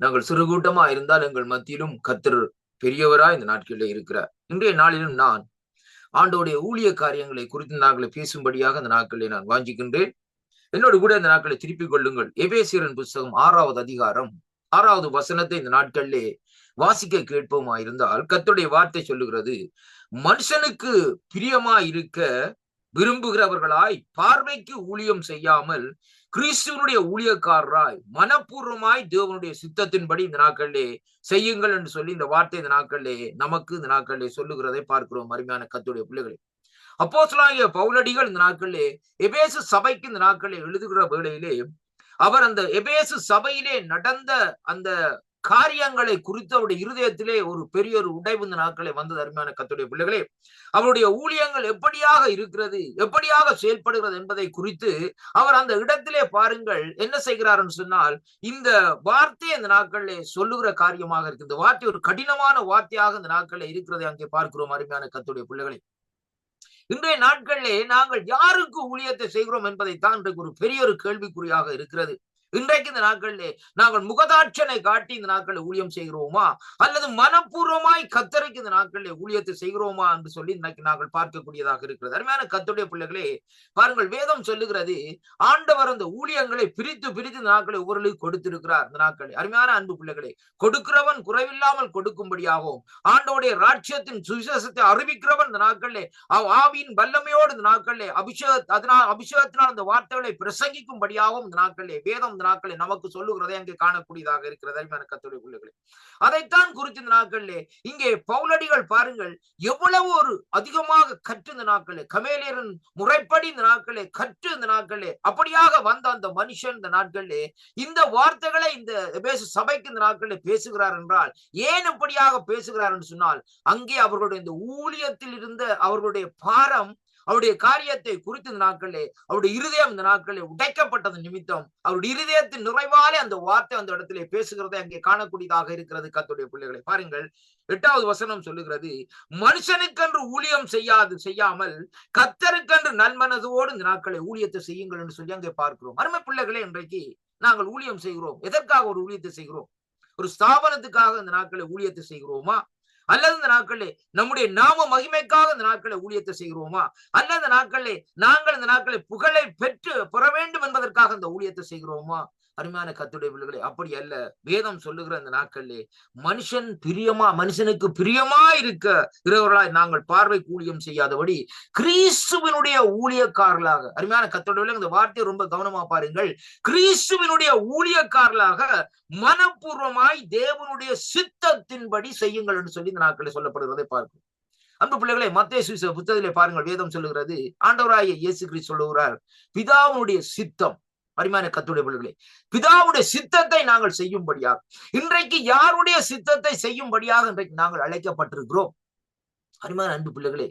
நாங்கள் சிறு கூட்டமா இருந்தால் எங்கள் மத்தியிலும் கர்த்தர் பெரியவராய் இந்த நாட்களிலே இருக்கிறார். இன்றைய நாளிலும் நான் ஆண்டோடைய ஊழிய காரியங்களை குறித்து நாங்கள் பேசும்படியாக இந்த நாட்களிலே நான் வாஞ்சிக்கின்றேன். என்னோடு கூட இந்த நாட்களை திருப்பிக் கொள்ளுங்கள். எபேசியரின் புஸ்தகம் 6வது அதிகாரம் 6வது வசனத்தை இந்த நாட்களிலே வாசிக்க கேட்போமா இருந்தால் கர்த்தருடைய வார்த்தை சொல்லுகிறது, மனுஷனுக்கு பிரியமாய் இருக்க விரும்புகிறவர்களாய் பார்வைக்கு ஊழியம் செய்யாமல் கிறிஸ்துவனுடைய ஊழியக்காரராய் மனப்பூர்வமாய் தேவனுடைய சித்தத்தின்படி இந்த நாட்களிலே செய்யுங்கள் என்று சொல்லி இந்த வார்த்தை இந்த நாட்களிலே நமக்கு இந்த நாட்களிலே சொல்லுகிறதை பார்க்கிறோம். அருமையான கர்த்தருடைய பிள்ளைகளே, அப்போஸ்தலனாகிய பவுலடிகள் இந்த நாட்களிலே எபேசு சபைக்கு இந்த நாட்களிலே எழுதுகிற வேளையிலே அவர் அந்த எபேசு சபையிலே நடந்த அந்த காரியங்களை குறித்து அவருடைய இருதயத்திலே ஒரு பெரிய ஒரு உடைவு இந்த நாட்களே வந்தது. அருமையான கர்த்தருடைய பிள்ளைகளே, அவருடைய ஊழியங்கள் எப்படியாக இருக்கிறது, எப்படியாக செயல்படுகிறது என்பதை குறித்து அவர் அந்த இடத்திலே பாருங்கள் என்ன செய்கிறார் என்று சொன்னால், இந்த வார்த்தை இந்த நாட்களிலே சொல்லுகிற காரியமாக இருக்கு. இந்த வார்த்தை ஒரு கடினமான வார்த்தையாக இந்த நாட்களிலே இருக்கிறதை அங்கே பார்க்கிறோம். அருமையான கர்த்தருடைய பிள்ளைகளே, இன்றைய நாட்களிலே நாங்கள் யாருக்கு ஊழியத்தை செய்கிறோம் என்பதைத்தான் இன்றைக்கு ஒரு பெரிய ஒரு கேள்விக்குறியாக இருக்கிறது. இன்றைக்கு இந்த நாட்களிலே நாங்கள் முகதாட்சனை காட்டி இந்த நாட்களில் ஊழியம் செய்கிறோமா, அல்லது மனப்பூர்வமாய் கர்த்தருக்கு இந்த நாட்களிலே ஊழியத்தை செய்கிறோமா என்று சொல்லி இன்றைக்கு நாங்கள் பார்க்கக்கூடியதாக இருக்கிறது. அருமையான கர்த்தருடைய பிள்ளைகளே, பாருங்கள், வேதம் சொல்லுகிறது ஆண்டவர் அந்த ஊழியங்களை பிரித்து பிரித்து இந்த நாட்களை ஒவ்வொருவருக்கு கொடுத்திருக்கிறார். இந்த நாட்களை அருமையான அன்பு பிள்ளைகளே, கொடுக்கிறவன் குறைவில்லாமல் கொடுக்கும்படியாகவும் ஆண்டவருடைய ராஜ்யத்தின் சுவிசேஷத்தை அறிவிக்கிறவன் இந்த நாட்களிலே ஆவியின் வல்லமையோடு இந்த நாட்களிலே அபிஷேகத்தினால் அந்த வார்த்தைகளை பிரசங்கிக்கும்படியாகவும் இந்த நாட்களிலே வேதம் இந்த நாட்களை நமக்கு சொல்லுகிறதை அங்கே காணக்கூடியதாக இருக்கிறது. அருமையான கர்த்தருடைய பிள்ளைகளே, அதைத்தான் குறித்து இந்த நாட்களிலே இங்கே பவுலடிகள் பாருங்கள் எவ்வளவு ஒரு அதிகமாக கற்று இந்த நாட்களே கமேலியரின் முறைப்படி இந்த நாட்களே கற்று இந்த நாட்களே அப்படியாக வந்த அந்த மனுஷன் இந்த நாட்களிலே இந்த வார்த்தைகளை இந்த எபேசு சபைக்கு இந்த நாட்களிலே பேசுகிறார் என்றால் ஏன் இப்படியாக பேசுகிறார் என்று சொன்னால், அங்கே அவர்களுடைய இந்த ஊழியத்தில் இருந்த அவர்களுடைய பாரம், அவருடைய காரியத்தை குறித்து இந்த நாட்களிலே அவருடைய இருதயம் இந்த நாட்களிலே உடைக்கப்பட்டது நிமித்தம் அவருடைய இருதயத்தின் நிறைவாலே அந்த வார்த்தை அந்த இடத்திலே பேசுகிறதை அங்கே காணக்கூடியதாக இருக்கிறது. கர்த்தருடைய பிள்ளைகளை பாருங்கள், 8வது வசனம் சொல்லுகிறது, மனுஷனுக்கென்று ஊழியம் செய்யாமல் கர்த்தருக்கென்று நல்மனதோடு இந்த நாட்களை ஊழியத்தை செய்யுங்கள் என்று சொல்லி அங்கே பார்க்கிறோம். அருமை பிள்ளைகளே, இன்றைக்கு நாங்கள் ஊழியம் செய்கிறோம். எதற்காக ஒரு ஊழியத்தை செய்கிறோம்? ஒரு ஸ்தாபனத்துக்காக இந்த நாட்களை ஊழியத்தை செய்கிறோமா, அல்லது இந்த நாட்களே நம்முடைய நாம மகிமைக்காக இந்த நாட்களை ஊழியத்தை செய்கிறோமா, அல்லது இந்த நாட்களே நாங்கள் இந்த நாட்களை புகழை பெற வேண்டும் என்பதற்காக இந்த ஊழியத்தை செய்கிறோமா? அருமையான கர்த்தருடைய பிள்ளைகளே, அப்படி அல்ல. வேதம் சொல்லுகிற இந்த நாட்களிலே மனுஷனுக்கு பிரியமா இருக்கிறவர்களாய் நாங்கள் பார்வைக்கு ஊழியம் செய்யாதபடி கிறிஸ்துவினுடைய ஊழியக்காரர்களாக, அருமையான கர்த்தருடைய இந்த வார்த்தையை ரொம்ப கவனமா பாருங்கள், கிறிஸ்துவினுடைய ஊழியக்காரர்களாக மனப்பூர்வமாய் தேவனுடைய சித்தத்தின்படி செய்யுங்கள் என்று சொல்லி இந்த நாட்களில் சொல்லப்படுவதை பார்க்கிறோம். அன்பு பிள்ளைகளே, மத்தேயு சுவிசேஷ புத்தகத்திலே பாருங்கள், வேதம் சொல்லுகிறது, ஆண்டவராகிய இயேசு கிறிஸ்து சொல்லுகிறார், பிதாவுடைய சித்தம். அருமையான கர்த்தருடைய பிள்ளைகளே, பிதாவுடைய சித்தத்தை நாங்கள் செய்யும்படியாக, இன்றைக்கு யாருடைய சித்தத்தை செய்யும்படியாக இன்றைக்கு நாங்கள் அழைக்கப்பட்டிருக்கிறோம்? அருமையான அன்பு பிள்ளைகளே,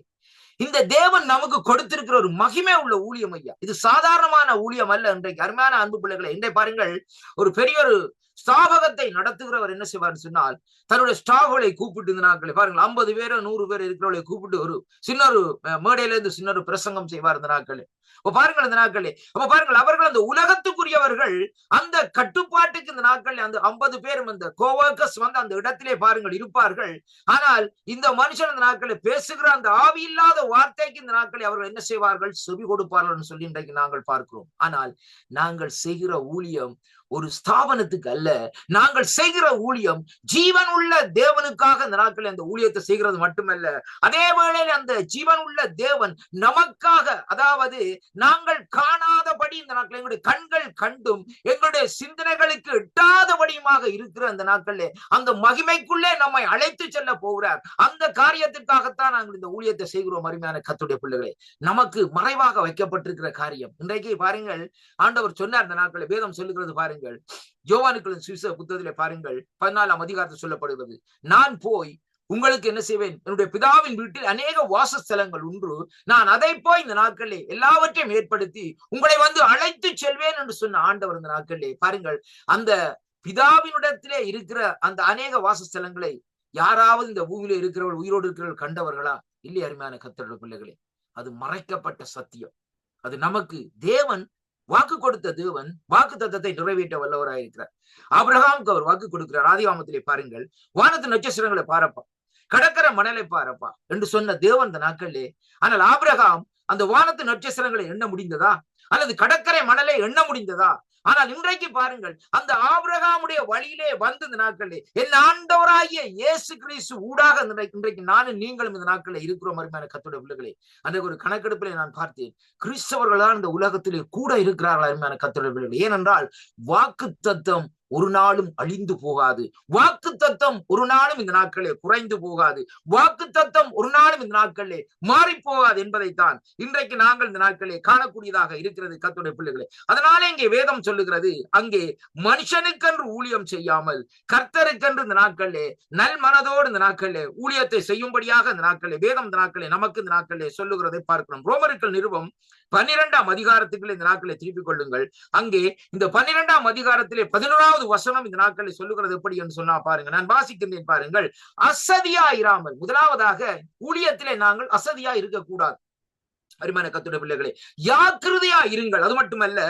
இந்த தேவன் நமக்கு கொடுத்திருக்கிற ஒரு மகிமை உள்ள ஊழியம் ஐயா, இது சாதாரணமான ஊழியம் அல்ல. இன்றைக்கு அருமையான அன்பு பிள்ளைகளே, இன்றைக்கு பாருங்கள், ஒரு பெரிய ஒரு ஸ்தாபகத்தை நடத்துகிறவர் என்ன செய்வார் சொன்னால், தன்னுடைய ஸ்டாஃப்களை கூப்பிட்டு இந்த நாட்களை பாருங்கள் 50 பேரோ 100 பேர் இருக்கிறவர்களை கூப்பிட்டு ஒரு சின்ன ஒரு மேடையில இருந்து சின்ன ஒரு பிரசங்கம் செய்வார் இந்த நாட்களே. அப்ப பாருங்கள், இந்த நாட்களே அப்ப பாருங்கள், அவர்கள் அந்த உலகத்துக்குரியவர்கள் அந்த கட்டுப்பாட்டுக்கு இந்த நாட்கள் அந்த 50 பேரும் அந்த கோவர்க்கர்ஸ் வந்து அந்த இடத்திலே பாருங்கள் இருப்பார்கள். ஆனால் இந்த மனுஷன் இந்த நாட்களை பேசுகிற அந்த ஆவி இல்லாத வார்த்தைக்கு இந்த நாட்களை அவர்கள் என்ன செய்வார்கள்? செவி கொடுப்பார்கள் சொல்லி இன்றைக்கு நாங்கள் பார்க்கிறோம். ஆனால் நாங்கள் செய்கிற ஊழியம் ஒரு ஸ்தாபனத்துக்கு அல்ல, நாங்கள் செய்கிற ஊழியம் ஜீவன் உள்ள தேவனுக்காக இந்த நாட்களில் அந்த ஊழியத்தை செய்கிறது மட்டுமல்ல, அதே வேளையில் அந்த ஜீவன் உள்ள தேவன் நமக்காக, அதாவது நாங்கள் காணாதபடி இந்த நாட்கள் எங்களுடைய கண்கள் கண்டும் எங்களுடைய சிந்தனைகளுக்கு எட்டாதபடியுமாக இருக்கிற அந்த நாட்களிலே அந்த மகிமைக்குள்ளே நம்மை அழைத்து செல்ல போகிறார். அந்த காரியத்திற்காகத்தான் நாங்கள் இந்த ஊழியத்தை செய்கிறோம். அருமையான கர்த்தருடைய பிள்ளைகளே, நமக்கு மறைவாக வைக்கப்பட்டிருக்கிற காரியம் இன்றைக்கு பாருங்கள், ஆண்டவர் சொன்னார் இந்த நாட்களை, வேதம் சொல்லுகிறது பாருங்கள், யோவானுக்கு சுவிசேஷ புத்தகத்திலே பாருங்கள் 14ஆம் அதிகாரத்தில் சொல்லப்படுகிறது, நான் போய் உங்களுக்கு என்ன செய்வேன், என்னுடைய பிதாவின் வீட்டில் அநேக வாசஸ்தலங்கள் உண்டு, நான் அதை போய் இந்த நாட்களிலே எல்லாவற்றையும் ஏற்படுத்தி உங்களை வந்து அழைத்து செல்வேன் என்று சொன்ன ஆண்டவர் இந்த நாட்களிலே பாருங்கள், அந்த பிதாவினிடத்திலே இருக்கிற அந்த அநேக வாசஸ்தலங்களை யாராவது இந்த பூமியில இருக்கிறவர்கள் உயிரோடு இருக்கிறவர்கள் கண்டவர்களா? இல்லை. அருமையான கர்த்தருடைய பிள்ளைகளே, அது மறைக்கப்பட்ட சத்தியம். அது நமக்கு தேவன் வாக்கு கொடுத்த தேவன் வாக்கு தத்தத்தை நிறைவேற்ற வல்லவராயிருக்கிறார். ஆபிரகாமுக்கு அவர் வாக்கு கொடுக்கிறார். ஆதிகாமத்திலே பாருங்கள், வானத்து நட்சத்திரங்களை பாரப்பா, கடற்கரை மணலை பாரப்பா என்று சொன்ன தேவன் இந்த நாட்களிலே, ஆனால் ஆபிரகாம் அந்த வானத்து நட்சத்திரங்களை எண்ண முடிந்ததா, அல்லது கடற்கரை மணலை எண்ண முடிந்ததா? ஆனால் இன்றைக்கு பாருங்கள், அந்த ஆபிரகாமுடைய வழியிலே வந்து இந்த நாட்களிலே என் ஆண்டவராகிய இயேசு கிறிஸ்து ஊடாக இன்றைக்கு நானும் நீங்களும் இந்த நாட்களில் இருக்கிறோம். அருமையான கர்த்தருடைய பிள்ளைகளே, அன்றைக்கு ஒரு கணக்கெடுப்பிலே நான் பார்த்தேன், கிறிஸ்தவர்கள் தான் இந்த உலகத்திலே கூட இருக்கிறார்கள். அருமையான கர்த்தருடைய பிள்ளைகளே, ஏனென்றால் வாக்குத்தத்தம் ஒரு நாளும் அழிந்து போகாது. வாக்குத்தத்தம் ஒரு நாளும் இந்த நாட்களே குறைந்து போகாது. வாக்குத்தத்தம் ஒரு நாளும் இந்த நாட்களே மாறி போகாது என்பதைத்தான் இன்றைக்கு நாங்கள் இந்த நாட்களே காணக்கூடியதாக இருக்கிறது கர்த்தருடைய பிள்ளைகளே. அதனால இங்கே வேதம் சொல்லுகிறது, அங்கே மனுஷனுக்கென்று ஊழியம் செய்யாமல் கர்த்தருக்கென்று இந்த நாட்களே நல் மனதோடு இந்த நாட்களே ஊழியத்தை செய்யும்படியாக இந்த நாட்களே வேதம் இந்த நாட்களே நமக்கு இந்த நாட்களே சொல்லுகிறதை பார்க்கிறோம். ரோமர்கள் நிருபம் 12ஆம் அதிகாரத்துக்குள்ள இந்த நாட்களை திருப்பிக் கொள்ளுங்கள். அங்கே இந்த 12ஆம் அதிகாரத்திலே 11வது வசனம் இந்த நாட்களை சொல்லுகிறது எப்படி என்று சொன்னா பாருங்க, நான் வாசிக்கின்றேன் பாருங்கள். அசதியா இராமல், முதலாவதாக ஊழியத்திலே நாங்கள் அசதியா இருக்கக்கூடாது. அருமையான கர்த்தருடைய பிள்ளைகளே, ஜாக்கிரதையா இருங்கள். அது மட்டுமல்ல,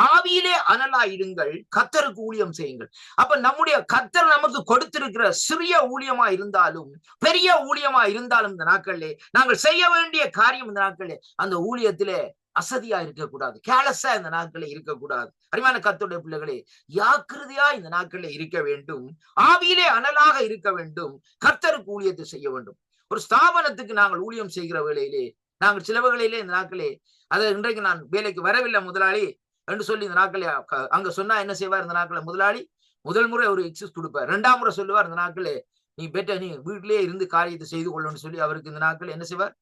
ஆவியிலே அனலா இருங்கள், கர்த்தருக்கு ஊழியம் செய்யுங்கள். அப்ப நம்முடைய கர்த்தர் நமக்கு கொடுத்திருக்கிற சிறிய ஊழியமா இருந்தாலும் பெரிய ஊழியமா இருந்தாலும் இந்த நாட்களிலே நாங்கள் செய்ய வேண்டிய காரியம் இந்த நாட்களிலே அந்த ஊழியத்திலே அசதியா இருக்கக்கூடாது, கேலஸா இந்த நாட்களே இருக்கக்கூடாது. அருமையான கர்த்தருடைய பிள்ளைகளே, ஜாக்கிரதையா இந்த நாட்களே இருக்க வேண்டும், ஆவியிலே அனலாக இருக்க வேண்டும், கர்த்தருக்கு ஊழியத்தை செய்ய வேண்டும். ஒரு ஸ்தாபனத்துக்கு நாங்கள் ஊழியம் செய்கிற வேளையிலே நாங்கள் சில வேளையிலே இந்த நாட்களே அதை இன்றைக்கு நான் வேலைக்கு வரவில்லை முதலாளி என்று சொல்லி இந்த நாட்களே அங்க சொன்னா என்ன செய்வார்? இந்த நாட்களே முதலாளி முதல் முறை ஒரு எக்ஸஸ் கொடுப்பார், 2ஆம் முறை சொல்லுவார் இந்த நாட்களே நீ நீ வீட்டிலேயே இருந்து காரியத்தை செய்து கொள்ளணும்னு சொல்லி அவருக்கு இந்த நாட்கள் என்ன செய்வார்?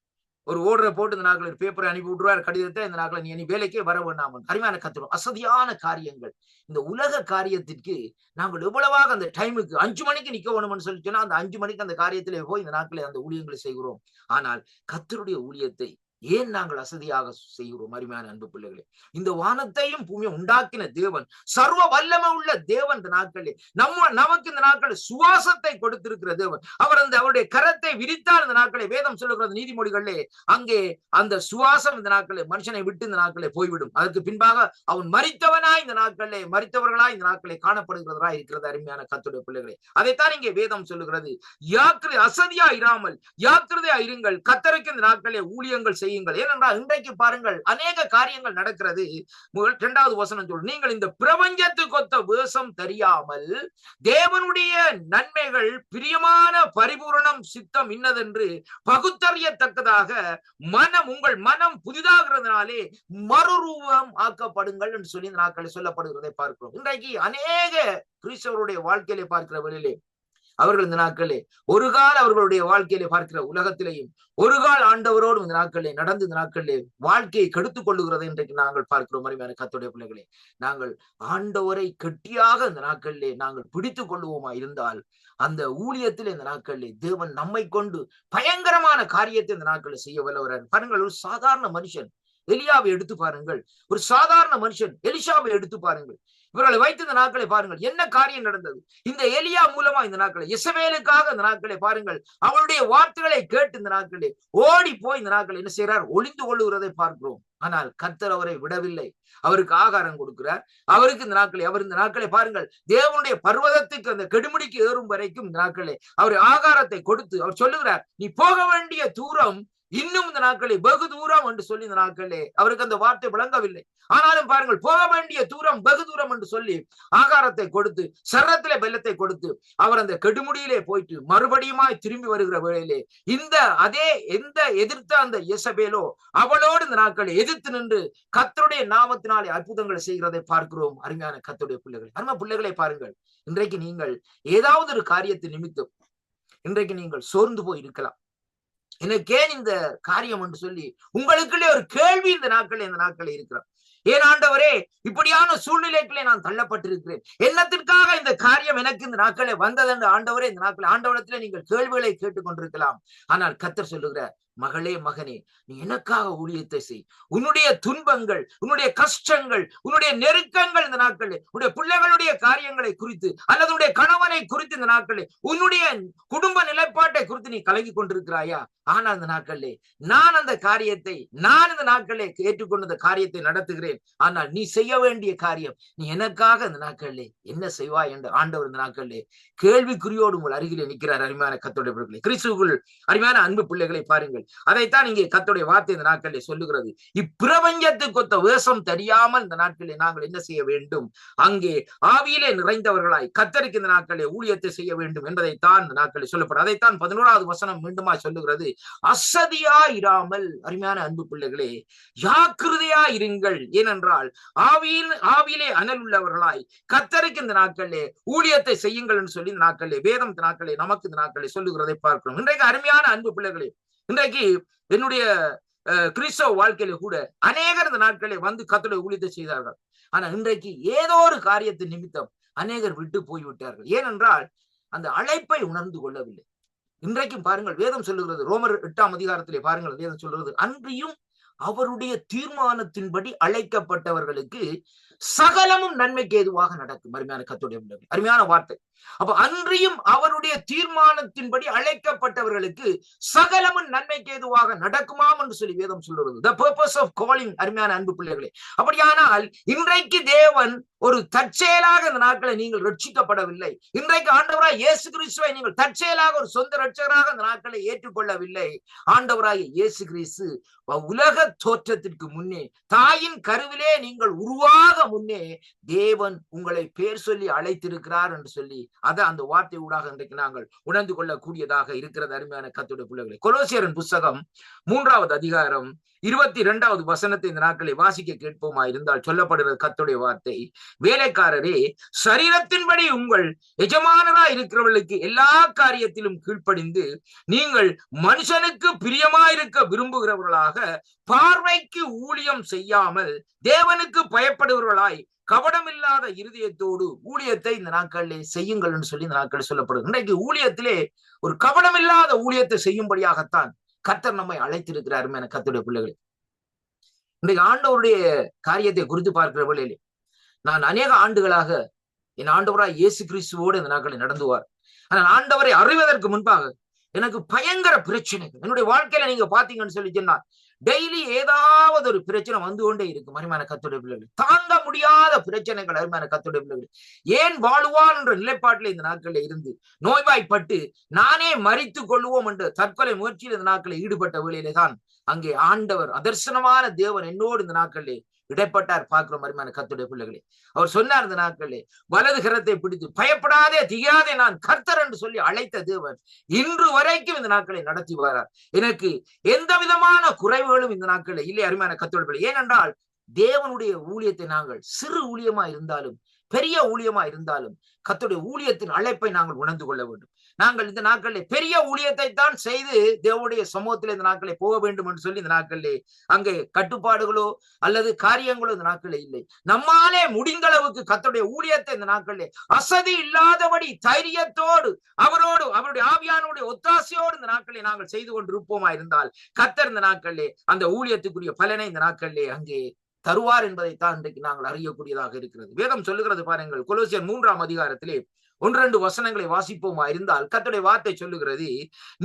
ஒரு ஓர்டரை போட்டு இந்த நாட்கள் பேப்பரை அனுப்பி விட்டுருவார், கடிதத்தை இந்த நாட்களை நீ வேலைக்கே வர வேண்டாமல். அருமையான கர்த்தர், அசதியான காரியங்கள் இந்த உலக காரியத்திற்கு நாங்கள் எவ்வளவாக அந்த டைமுக்கு 5 மணிக்கு நிக்க வேணும்னு சொல்லி சொன்னா அந்த 5 மணிக்கு அந்த காரியத்திலே போய் இந்த நாட்களை அந்த ஊழியங்களை செய்கிறோம். ஆனால் கர்த்தருடைய ஊழியத்தை ஏன் நாங்கள் அசதியாக செய்கிறோம்? அருமையான அன்பு பிள்ளைகளே, இந்த வானத்தையும் பூமியை உண்டாக்கின தேவன், சர்வ வல்லமை உள்ள தேவன் இந்த நாட்களே நமக்கு இந்த நாட்களில் சுவாசத்தை கொடுத்திருக்கிற தேவன். அவர் அவருடைய கரத்தை விரித்தார் இந்த நாட்களை வேதம் சொல்லுகிறது நீதிமொழிகளிலே. அங்கே அந்த சுவாசம் இந்த நாட்களே மனுஷனை விட்டு இந்த நாட்களே போய்விடும். அதற்கு பின்பாக அவன் மரித்தவனாய் இந்த நாட்களே மரித்தவர்களாய் இந்த நாட்களை காணப்படுகிறதா இருக்கிறது. அருமையான கர்த்தருடைய பிள்ளைகளே, அதைத்தான் இங்கே வேதம் சொல்லுகிறது, அசதியா இராமல் ஜாக்கிரதையா இருங்கள், கர்த்தருக்கு இந்த நாட்களே ஊழியங்கள் செய்யுங்கள். ஏனென்றால் இன்றைக்கு பாருங்கள் அநேக காரியங்கள் நடக்கிறது. 2வது வசனம் சொல்லும், நீங்கள் இந்த பிரபஞ்சத்துக்கு ஒத்த வேஷம் தெரியாமல் தேவனுடைய நன்மைகள் பிரியமான பரிபூரணம் சித்தம் இன்னதென்று பகுத்தறியத்தக்கதாக உங்கள் மனம் புதிதாகிறதுனாலே மறுரூபம் ஆக்கப்படுங்கள் என்று சொல்லி இந்த நாட்களில் சொல்லப்படுகிறதை பார்க்கிறோம். இன்றைக்கு அநேக கிறிஸ்தவருடைய வாழ்க்கையிலே பார்க்கிற வழியிலே அவர்கள் இந்த நாட்களே ஒரு கால் அவர்களுடைய வாழ்க்கையிலே பார்க்கிற உலகத்திலேயும் ஒரு கால் ஆண்டவரோடும் இந்த நாட்களிலே நடந்து இந்த நாட்களிலே வாழ்க்கையை கெடுத்துக் கொள்ளுகிறதை இன்றைக்கு நாங்கள் பார்க்கிறோம். அருமையான கர்த்தருடைய பிள்ளைகளே, நாங்கள் ஆண்டவரை கெட்டியாக இந்த நாட்களிலே நாங்கள் பிடித்துக் கொள்ளுவோமா இருந்தால் அந்த ஊழியத்தில் இந்த நாட்களிலே தேவன் நம்மை கொண்டு பயங்கரமான காரியத்தை இந்த நாட்களில் செய்ய வல்லவரார். பாருங்கள், ஒரு சாதாரண மனுஷன் எலியாவை எடுத்து பாருங்கள், ஒரு சாதாரண மனுஷன் எலிஷாவை எடுத்து பாருங்கள். இவர்களை வைத்து இந்த நாட்களை பாருங்கள், என்ன காரியம் நடந்தது இந்த எலியா மூலமா. இந்த நாட்களை இசபேலுக்காக இந்த நாட்களை பாருங்கள், அவருடைய வார்த்தைகளை கேட்டு இந்த நாட்களே ஓடி போய் இந்த நாட்கள் என்ன செய்யறார்? ஒளிந்து கொள்ளுகிறதை பார்க்கிறோம். ஆனால் கர்த்தர் அவரை விடவில்லை, அவருக்கு ஆகாரம் கொடுக்கிறார். அவருக்கு இந்த நாட்களை அவர் இந்த நாட்களை பாருங்கள் தேவனுடைய பர்வதத்துக்கு அந்த கெடுமுடிக்கு ஏறும் வரைக்கும் இந்த நாட்களே அவர் ஆகாரத்தை கொடுத்து அவர் சொல்லுகிறார், நீ போக வேண்டிய தூரம் இன்னும் இந்த நாட்களே வெகு தூரம் என்று சொல்லி இந்த நாட்களே அவருக்கு அந்த வார்த்தை விளங்கவில்லை. ஆனாலும் பாருங்கள், போக வேண்டிய தூரம் வெகு தூரம் என்று சொல்லி ஆகாரத்தை கொடுத்து சரத்திலே வெள்ளத்தை கொடுத்து அவர் அந்த கெடுமுடியிலே போயிட்டு மறுபடியுமாய் திரும்பி வருகிற வேளையிலே எந்த எதிர்த்த அந்த இயேசபேலோ அவளோடு இந்த நாட்களை எதிர்த்து நின்று கர்த்தருடைய நாமத்தினாலே அற்புதங்களை செய்கிறதை பார்க்கிறோம். அருமையான கர்த்தருடைய பிள்ளைகளை, அருமை பிள்ளைகளை பாருங்கள், இன்றைக்கு நீங்கள் ஏதாவது ஒரு காரியத்தை நிமித்தம் இன்றைக்கு நீங்கள் சோர்ந்து போய் இருக்கலாம். எனக்கேன் இந்த காரியம் என்று சொல்லி உங்களுக்குள்ளே ஒரு கேள்வி இந்த நாட்களே இருக்கிறார். ஏன் ஆண்டவரே இப்படியான சூழ்நிலைகளை நான் தள்ளப்பட்டிருக்கிறேன், என்னத்திற்காக இந்த காரியம் எனக்கு இந்த நாட்களே வந்தது என்று ஆண்டவரே இந்த நாட்களே ஆண்டவரத்திலே நீங்கள் கேள்விகளை கேட்டுக்கொண்டிருக்கலாம். ஆனால் கர்த்தர் சொல்லுகிறார், மகளே மகனே, நீ எனக்காக ஊழியத்தை செய். உன்னுடைய துன்பங்கள், உன்னுடைய கஷ்டங்கள், உன்னுடைய நெருக்கங்கள் இந்த நாட்களில் உன்னுடைய பிள்ளைகளுடைய காரியங்களை குறித்து அல்லது உன்னுடைய கணவனை குறித்து இந்த நாட்களில் உன்னுடைய குடும்ப நிலைப்பாட்டை குறித்து நீ கலங்கி கொண்டிருக்கிறாயா? ஆனால் இந்த நாட்களிலே நான் அந்த காரியத்தை இந்த நாட்களிலே ஏற்றுக்கொண்டு அந்த காரியத்தை நடத்துகிறேன். ஆனால் நீ செய்ய வேண்டிய காரியம், நீ எனக்காக இந்த நாட்களிலே என்ன செய்வாய் என்று ஆண்டவர் இந்த நாட்களிலே கேள்விக்குறியோடு உங்கள் அருகிலே நிற்கிறார். அருமையான கர்த்தருடைய பிள்ளைகளே, கிறிஸ்துவுக்குள் அருமையான அன்பு பிள்ளைகளை பாருங்கள், அதைத்தான் இங்கே கர்த்தருடைய வார்த்தை இந்த நாட்களிலே சொல்லுகிறது. இப்பிரபஞ்சத்துக்கு ஒத்த வேஷம் தெரியாமல் இந்த நாட்களிலே நாங்கள் என்ன செய்ய வேண்டும்? அங்கே ஆவியிலே நிறைந்தவர்களாய் கர்த்தருக்கு இந்த நாட்களிலே ஊழியத்தை செய்ய வேண்டும் என்பதைத்தான் இந்த நாட்களில் சொல்லப்படும். அதைத்தான் 11வது வசனம் மீண்டுமா சொல்லுகிறது. அசதியா இராமல், அருமையான அன்பு பிள்ளைகளே, ஜாக்கிரதையா இருங்கள். ஏனென்றால் ஆவியிலே அனல் உள்ளவர்களாய் கர்த்தருக்கு இந்த நாட்களிலே ஊழியத்தை செய்யுங்கள் என்று சொல்லி இந்த நாட்களிலே வேதம் இந்த நாட்களிலே நமக்கு இந்த நாட்களிலே சொல்லுகிறதை பார்க்கிறோம். இன்றைக்கு அருமையான அன்பு பிள்ளைகளே, இன்றைக்கு என்னுடைய கிறிஸ்தவ வாழ்க்கையில கூட அநேகர் இந்த நாட்களிலே வந்து கர்த்தருடைய ஊழியத்தை செய்தார்கள். ஆனா இன்றைக்கு ஏதோ ஒரு காரியத்தின் நிமித்தம் அநேகர் விட்டு போய்விட்டார்கள். ஏனென்றால் அந்த அழைப்பை உணர்ந்து கொள்ளவில்லை. இன்றைக்கும் பாருங்கள், வேதம் சொல்லுகிறது, ரோமர் 8ஆம் அதிகாரத்திலே பாருங்கள், வேதம் சொல்லுகிறது, அன்றியும் அவருடைய தீர்மானத்தின்படி அழைக்கப்பட்டவர்களுக்கு சகலமும் நன்மைக்கு ஏதுவாக நடக்கும். அருமையான கர்த்தருடைய பிள்ளைகளே, அருமையான வார்த்தை. அப்ப அன்றியும் அவருடைய தீர்மானத்தின்படி அழைக்கப்பட்டவர்களுக்கு சகலமும் நன்மைக்கு ஏதுவாக நடக்குமாம் என்று சொல்லி வேதம் சொல்லுகிறது. The purpose of calling, அருமையான அன்பு பிள்ளைகளே. அப்படியானால் இன்றைக்கு தேவன் ஒரு தற்செயலாக இந்த நாட்களை நீங்கள் ரட்சிக்கப்படவில்லை. இன்றைக்கு ஆண்டவராய் இயேசு கிறிஸ்துவை நீங்கள் தற்செயலாக ஒரு சொந்த ரட்சகராக இந்த நாட்களை ஏற்றுக்கொள்ளவில்லை. ஆண்டவராய் இயேசு கிறிஸ்து உலக தோற்றத்திற்கு முன்னே, தாயின் கருவிலே நீங்கள் உருவாக முன்னே தேவன் உங்களை பேர் சொல்லி அழைத்திருக்கிறார் என்று சொல்லி அதை அந்த வார்த்தை ஊடாக இன்றைக்கு நாங்கள் உணர்ந்து கொள்ளக்கூடியதாக இருக்கிறது. அருமையான கர்த்தருடைய பிள்ளைகளே, கொலோசியரின் புஸ்தகம் 3வது அதிகாரம் 22வது வசனத்தை இந்த நாட்களை வாசிக்க கேட்போமா இருந்தால் சொல்லப்படுகிற கர்த்தருடைய வார்த்தை, வேலைக்காரரே, சரீரத்தின்படி உங்கள் எஜமானராய் இருக்கிறவர்களுக்கு எல்லா காரியத்திலும் கீழ்ப்படிந்து நீங்கள் மனுஷனுக்கு பிரியமாயிருக்க விரும்புகிறவர்களாக பார்வைக்கு ஊழியம் செய்யாமல் தேவனுக்கு பயப்படுகிறவர்களாய் கபடமில்லாத இருதயத்தோடு ஊழியத்தை இந்த நாட்களிலே செய்யுங்கள் என்று சொல்லி இந்த நாட்களில் சொல்லப்படுது. இன்றைக்கு ஊழியத்திலே ஒரு கபடமில்லாத ஊழியத்தை செய்யும்படியாகத்தான் கர்த்தர் நம்மை அழைத்திருக்கிறார். அருமையான கர்த்தருடைய பிள்ளைகளே, இன்றைக்கு ஆண்டவருடைய காரியத்தை குறித்து பார்க்கிற வேளையிலே நான் அநேக ஆண்டுகளாக என் ஆண்டவராய் இயேசு கிறிஸ்துவோடு இந்த நாட்களில் நடந்துவார். ஆனால் ஆண்டவரை அறிவதற்கு முன்பாக எனக்கு பயங்கர பிரச்சனைகள் என்னுடைய வாழ்க்கையில நீங்க பாத்தீங்கன்னு சொல்லி சொன்னால் டெய்லி ஏதாவது ஒரு பிரச்சனை வந்து கொண்டே இருக்கும். அருமையான கர்த்தருடைய பிள்ளைகள், தாங்க முடியாத பிரச்சனைகள். அருமையான கர்த்தருடைய பிள்ளைகள், ஏன் வாழுவான் என்ற நிலைப்பாட்டில் இந்த நாட்களில் இருந்து நோய்வாய்ப்பட்டு நானே மரித்து கொள்வோம் என்ற தற்கொலை முயற்சியில் இந்த நாட்களில் ஈடுபட்ட வேளையிலே தான் அங்கே ஆண்டவர் அதர்சனமான தேவன் என்னோடு இந்த நாட்களிலே இடைப்பட்டார். பார்க்கிறோம் அருமையான கர்த்தருடைய பிள்ளைகளே. அவர் சொன்னார் இந்த நாட்களிலே, வலது கரத்தை பிடித்து பயப்படாதே திகையாதே நான் கர்த்தர் என்று சொல்லி அழைத்த தேவன் இன்று வரைக்கும் இந்த நாட்களை நடத்தி வரார். எனக்கு எந்த விதமான குறைவுகளும் இந்த நாட்களில் இல்லை. அருமையான கர்த்தருடைய பிள்ளைகளே, ஏனென்றால் தேவனுடைய ஊழியத்தை நாங்கள் சிறு ஊழியமா இருந்தாலும் பெரிய ஊழியமா இருந்தாலும் கர்த்தருடைய ஊழியத்தின் அழைப்பை நாங்கள் உணர்ந்து கொள்ள வேண்டும். நாங்கள் இந்த நாட்களிலே பெரிய ஊழியத்தை தான் செய்து தேவனுடைய சமூகத்தில் இந்த நாட்களை போக வேண்டும் என்று சொல்லி இந்த நாட்களிலே அங்கே கட்டுப்பாடுகளோ அல்லது காரியங்களோ இந்த நாட்களில் இல்லை. நம்மாலே முடிந்த அளவுக்கு கர்த்தருடைய ஊழியத்தை இந்த நாட்களிலே அசதி இல்லாதபடி தைரியத்தோடு அவருடைய ஆவியானுடைய ஒத்தாசையோடு இந்த நாட்களை நாங்கள் செய்து கொண்டிருப்போமா இருந்தால் கர்த்தர் இந்த நாட்களிலே அந்த ஊழியத்துக்குரிய பலனை இந்த நாட்களிலே அங்கே தருவார் என்பதைத்தான் இன்றைக்கு நாங்கள் அறியக்கூடியதாக இருக்கிறது. வேதம் சொல்லுகிறது பாருங்கள், கொலோசியர் 3ஆம் அதிகாரத்திலே 1-2 வசனங்களை வாசிப்போமா இருந்தால் கர்த்தருடைய வார்த்தை சொல்லுகிறது,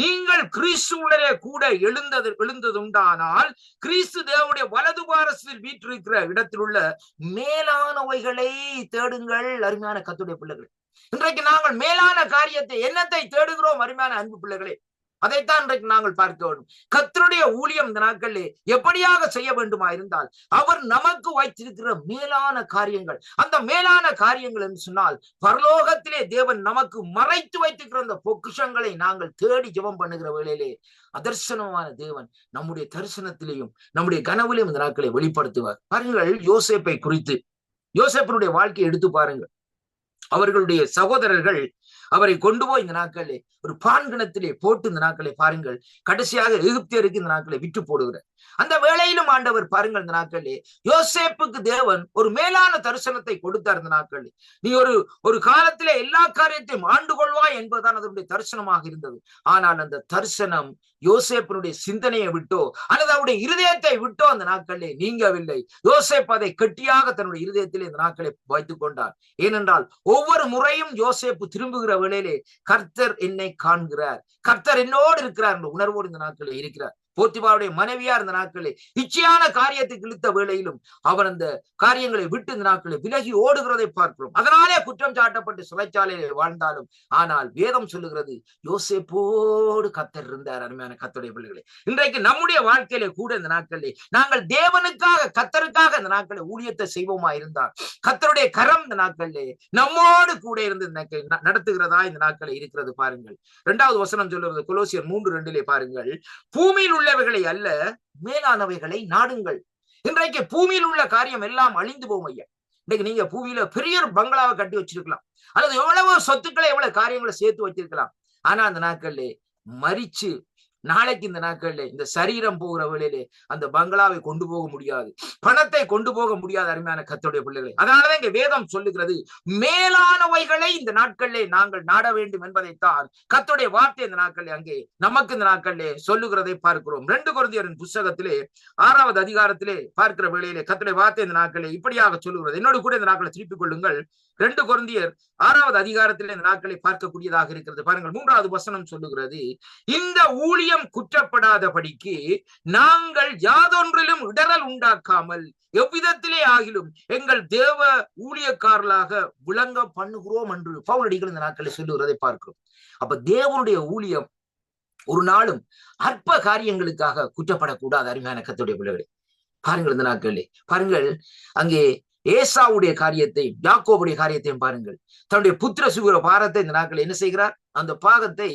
நீங்கள் கிறிஸ்துவுடனே கூட எழுந்ததுண்டானால் கிறிஸ்து தேவனுடைய வலது பாரசத்தில் வீற்றிருக்கிற இடத்தில் உள்ள மேலானவைகளை தேடுங்கள். அருமையான கர்த்தருடைய பிள்ளைகளே, இன்றைக்கு நாங்கள் மேலான காரியத்தை என்னத்தை தேடுகிறோம்? அருமையான அன்பு பிள்ளைகளே, அதைத்தான் இன்றைக்கு நாங்கள் பார்க்க வேண்டும். கர்த்தருடைய ஊழியம் இந்த நாட்களிலே எப்படியாக செய்ய வேண்டுமா இருந்தால் அவர் நமக்கு வைத்திருக்கிற மேலான காரியங்கள், அந்த மேலான காரியங்கள் என்று சொன்னால் பரலோகத்திலே தேவன் நமக்கு மறைத்து வைத்திருக்கிற அந்த பொக்கிஷங்களை நாங்கள் தேடி ஜெபம் பண்ணுகிற வேளையிலே அதர்சனமான தேவன் நம்முடைய தரிசனத்திலேயும் நம்முடைய கனவிலையும் இந்த நாட்களை வெளிப்படுத்துவார். பாருங்கள், யோசேப்பை குறித்து, யோசேப்பினுடைய வாழ்க்கையை எடுத்து பாருங்கள். அவர்களுடைய சகோதரர்கள் அவரை கொண்டு போய் இந்த நாட்களிலே ஒரு பான்கிணத்திலே போட்டு இந்த நாட்களை பாருங்கள் கடைசியாக எகிப்தியருக்கு இந்த நாட்களை விட்டு போடுகிறார். அந்த வேளையிலும் ஆண்டவர் பாருங்கள் இந்த நாட்களிலே யோசேப்புக்கு தேவன் ஒரு மேலான தரிசனத்தை கொடுத்தார். இந்த நாட்களில் நீ ஒரு காலத்திலே எல்லா காரியத்தையும் ஆண்டு கொள்வாய் என்பதுதான் அதனுடைய தரிசனமாக இருந்தது. ஆனால் அந்த தரிசனம் யோசேப்பினுடைய சிந்தனையை விட்டோ அல்லது அவருடைய இருதயத்தை விட்டோ அந்த நாட்களிலே நீங்கவில்லை. யோசேப் அதை கெட்டியாக தன்னுடைய இருதயத்திலே இந்த நாட்களை வைத்துக் கொண்டார். ஏனென்றால் ஒவ்வொரு முறையும் யோசேப்பு திரும்புகிற வேளையிலே கர்த்தர் என்னை காண்கிறார், கர்த்தர் என்னோடு இருக்கிறார் என்ற உணர்வோடு இந்த நாட்களில் இருக்கிறார். போத்திபாருடைய மனைவியா இருந்த நாட்களே இச்சையான காரியத்துக்கு இழுத்த வேளையிலும் அவர் அந்த காரியங்களை விட்டு இந்த நாட்களை விலகி ஓடுகிறதை பார்க்கிறோம். அதனாலே குற்றம் சாட்டப்பட்டு சிறைச்சாலையிலே வாழ்ந்தாலும் ஆனால் வேதம் சொல்லுகிறது யோசேப்போடு கர்த்தர் இருந்தார். அருமையான கர்த்தருடைய பிள்ளைகளே, இன்றைக்கு நம்முடைய வாழ்க்கையிலே கூட இந்த நாட்களிலே நாங்கள் தேவனுக்காக கர்த்தருக்காக இந்த நாட்களை ஊழியத்தை செய்வோமா இருந்தால் கர்த்தருடைய கரம் இந்த நாட்களிலே நம்மோடு கூட இருந்து நடத்துகிறதா இந்த நாட்களை இருக்கிறது. பாருங்கள், 2வது வசனம் சொல்லுறது கொலோசியர் 3:2 பாருங்கள், பூமியில் உள்ளவைகளை அல்ல மேலானவைகளை நாடுங்கள். இன்றைக்கு பூமியில் உள்ள காரியம் எல்லாம் அழிந்து போகும் ஐயா. இன்னைக்கு நீங்க பூமியில பெரிய ஒரு பங்களாவை கட்டி வச்சிருக்கலாம், அல்லது எவ்வளவு சொத்துக்களை எவ்வளவு காரியங்களை சேர்த்து வச்சிருக்கலாம். ஆனா அந்த நாட்கள்ல மரிச்சு நாளைக்கு இந்த நாட்கள்ல இந்த சரீரம் போகிற வேளையிலே அந்த பங்களாவை கொண்டு போக முடியாது, பணத்தை கொண்டு போக முடியாது. அருமையான கர்த்தருடைய பிள்ளைகளை, அதனாலதான் இங்க வேதம் சொல்லுகிறது மேலானவைகளை இந்த நாட்களிலே நாங்கள் நாட வேண்டும் என்பதைத்தான் கர்த்தருடைய வார்த்தை இந்த நாட்களிலே அங்கே நமக்கு இந்த நாட்களிலே சொல்லுகிறதை பார்க்கிறோம். 2 கொரிந்தியரின் புத்தகத்திலே 6வது அதிகாரத்திலே பார்க்கிற வேளையிலே கர்த்தருடைய வார்த்தை இந்த நாட்களிலே இப்படியாக சொல்லுகிறது. என்னோடு கூட இந்த நாட்களை திருப்பிக் கொள்ளுங்கள். 2 கொரிந்தியர் 6வது அதிகாரத்திலே இந்த நாட்களை பார்க்கக்கூடியதாக இருக்கிறது. பாருங்கள், 3வது வசனம் சொல்லுகிறது, இந்த ஊழியம் குற்றப்படாதபடிக்கு நாங்கள் யாதொன்றிலும் இடரல் உண்டாக்காமல் எவ்விதத்திலே ஆகிலும் எங்கள் தேவ ஊழியக்காரர்களாக விளங்க பண்ணுகிறோம் என்று பவுலடிகள் இந்த நாட்களை சொல்லுகிறதை பார்க்கிறோம். அப்ப தேவனுடைய ஊழியம் ஒரு நாளும் அற்ப காரியங்களுக்காக குற்றப்படக்கூடாது. அருமையான கர்த்தருடைய பிள்ளைகளே, பாருங்கள் இந்த நாட்களே பாருங்கள், அங்கே ஏசாவுடைய காரியத்தையும் யாக்கோபுடைய காரியத்தையும் பாருங்கள். தன்னுடைய புத்திர சுகர பாரத்தை இந்த நாட்கள் என்ன செய்கிறார்? அந்த பாகத்தை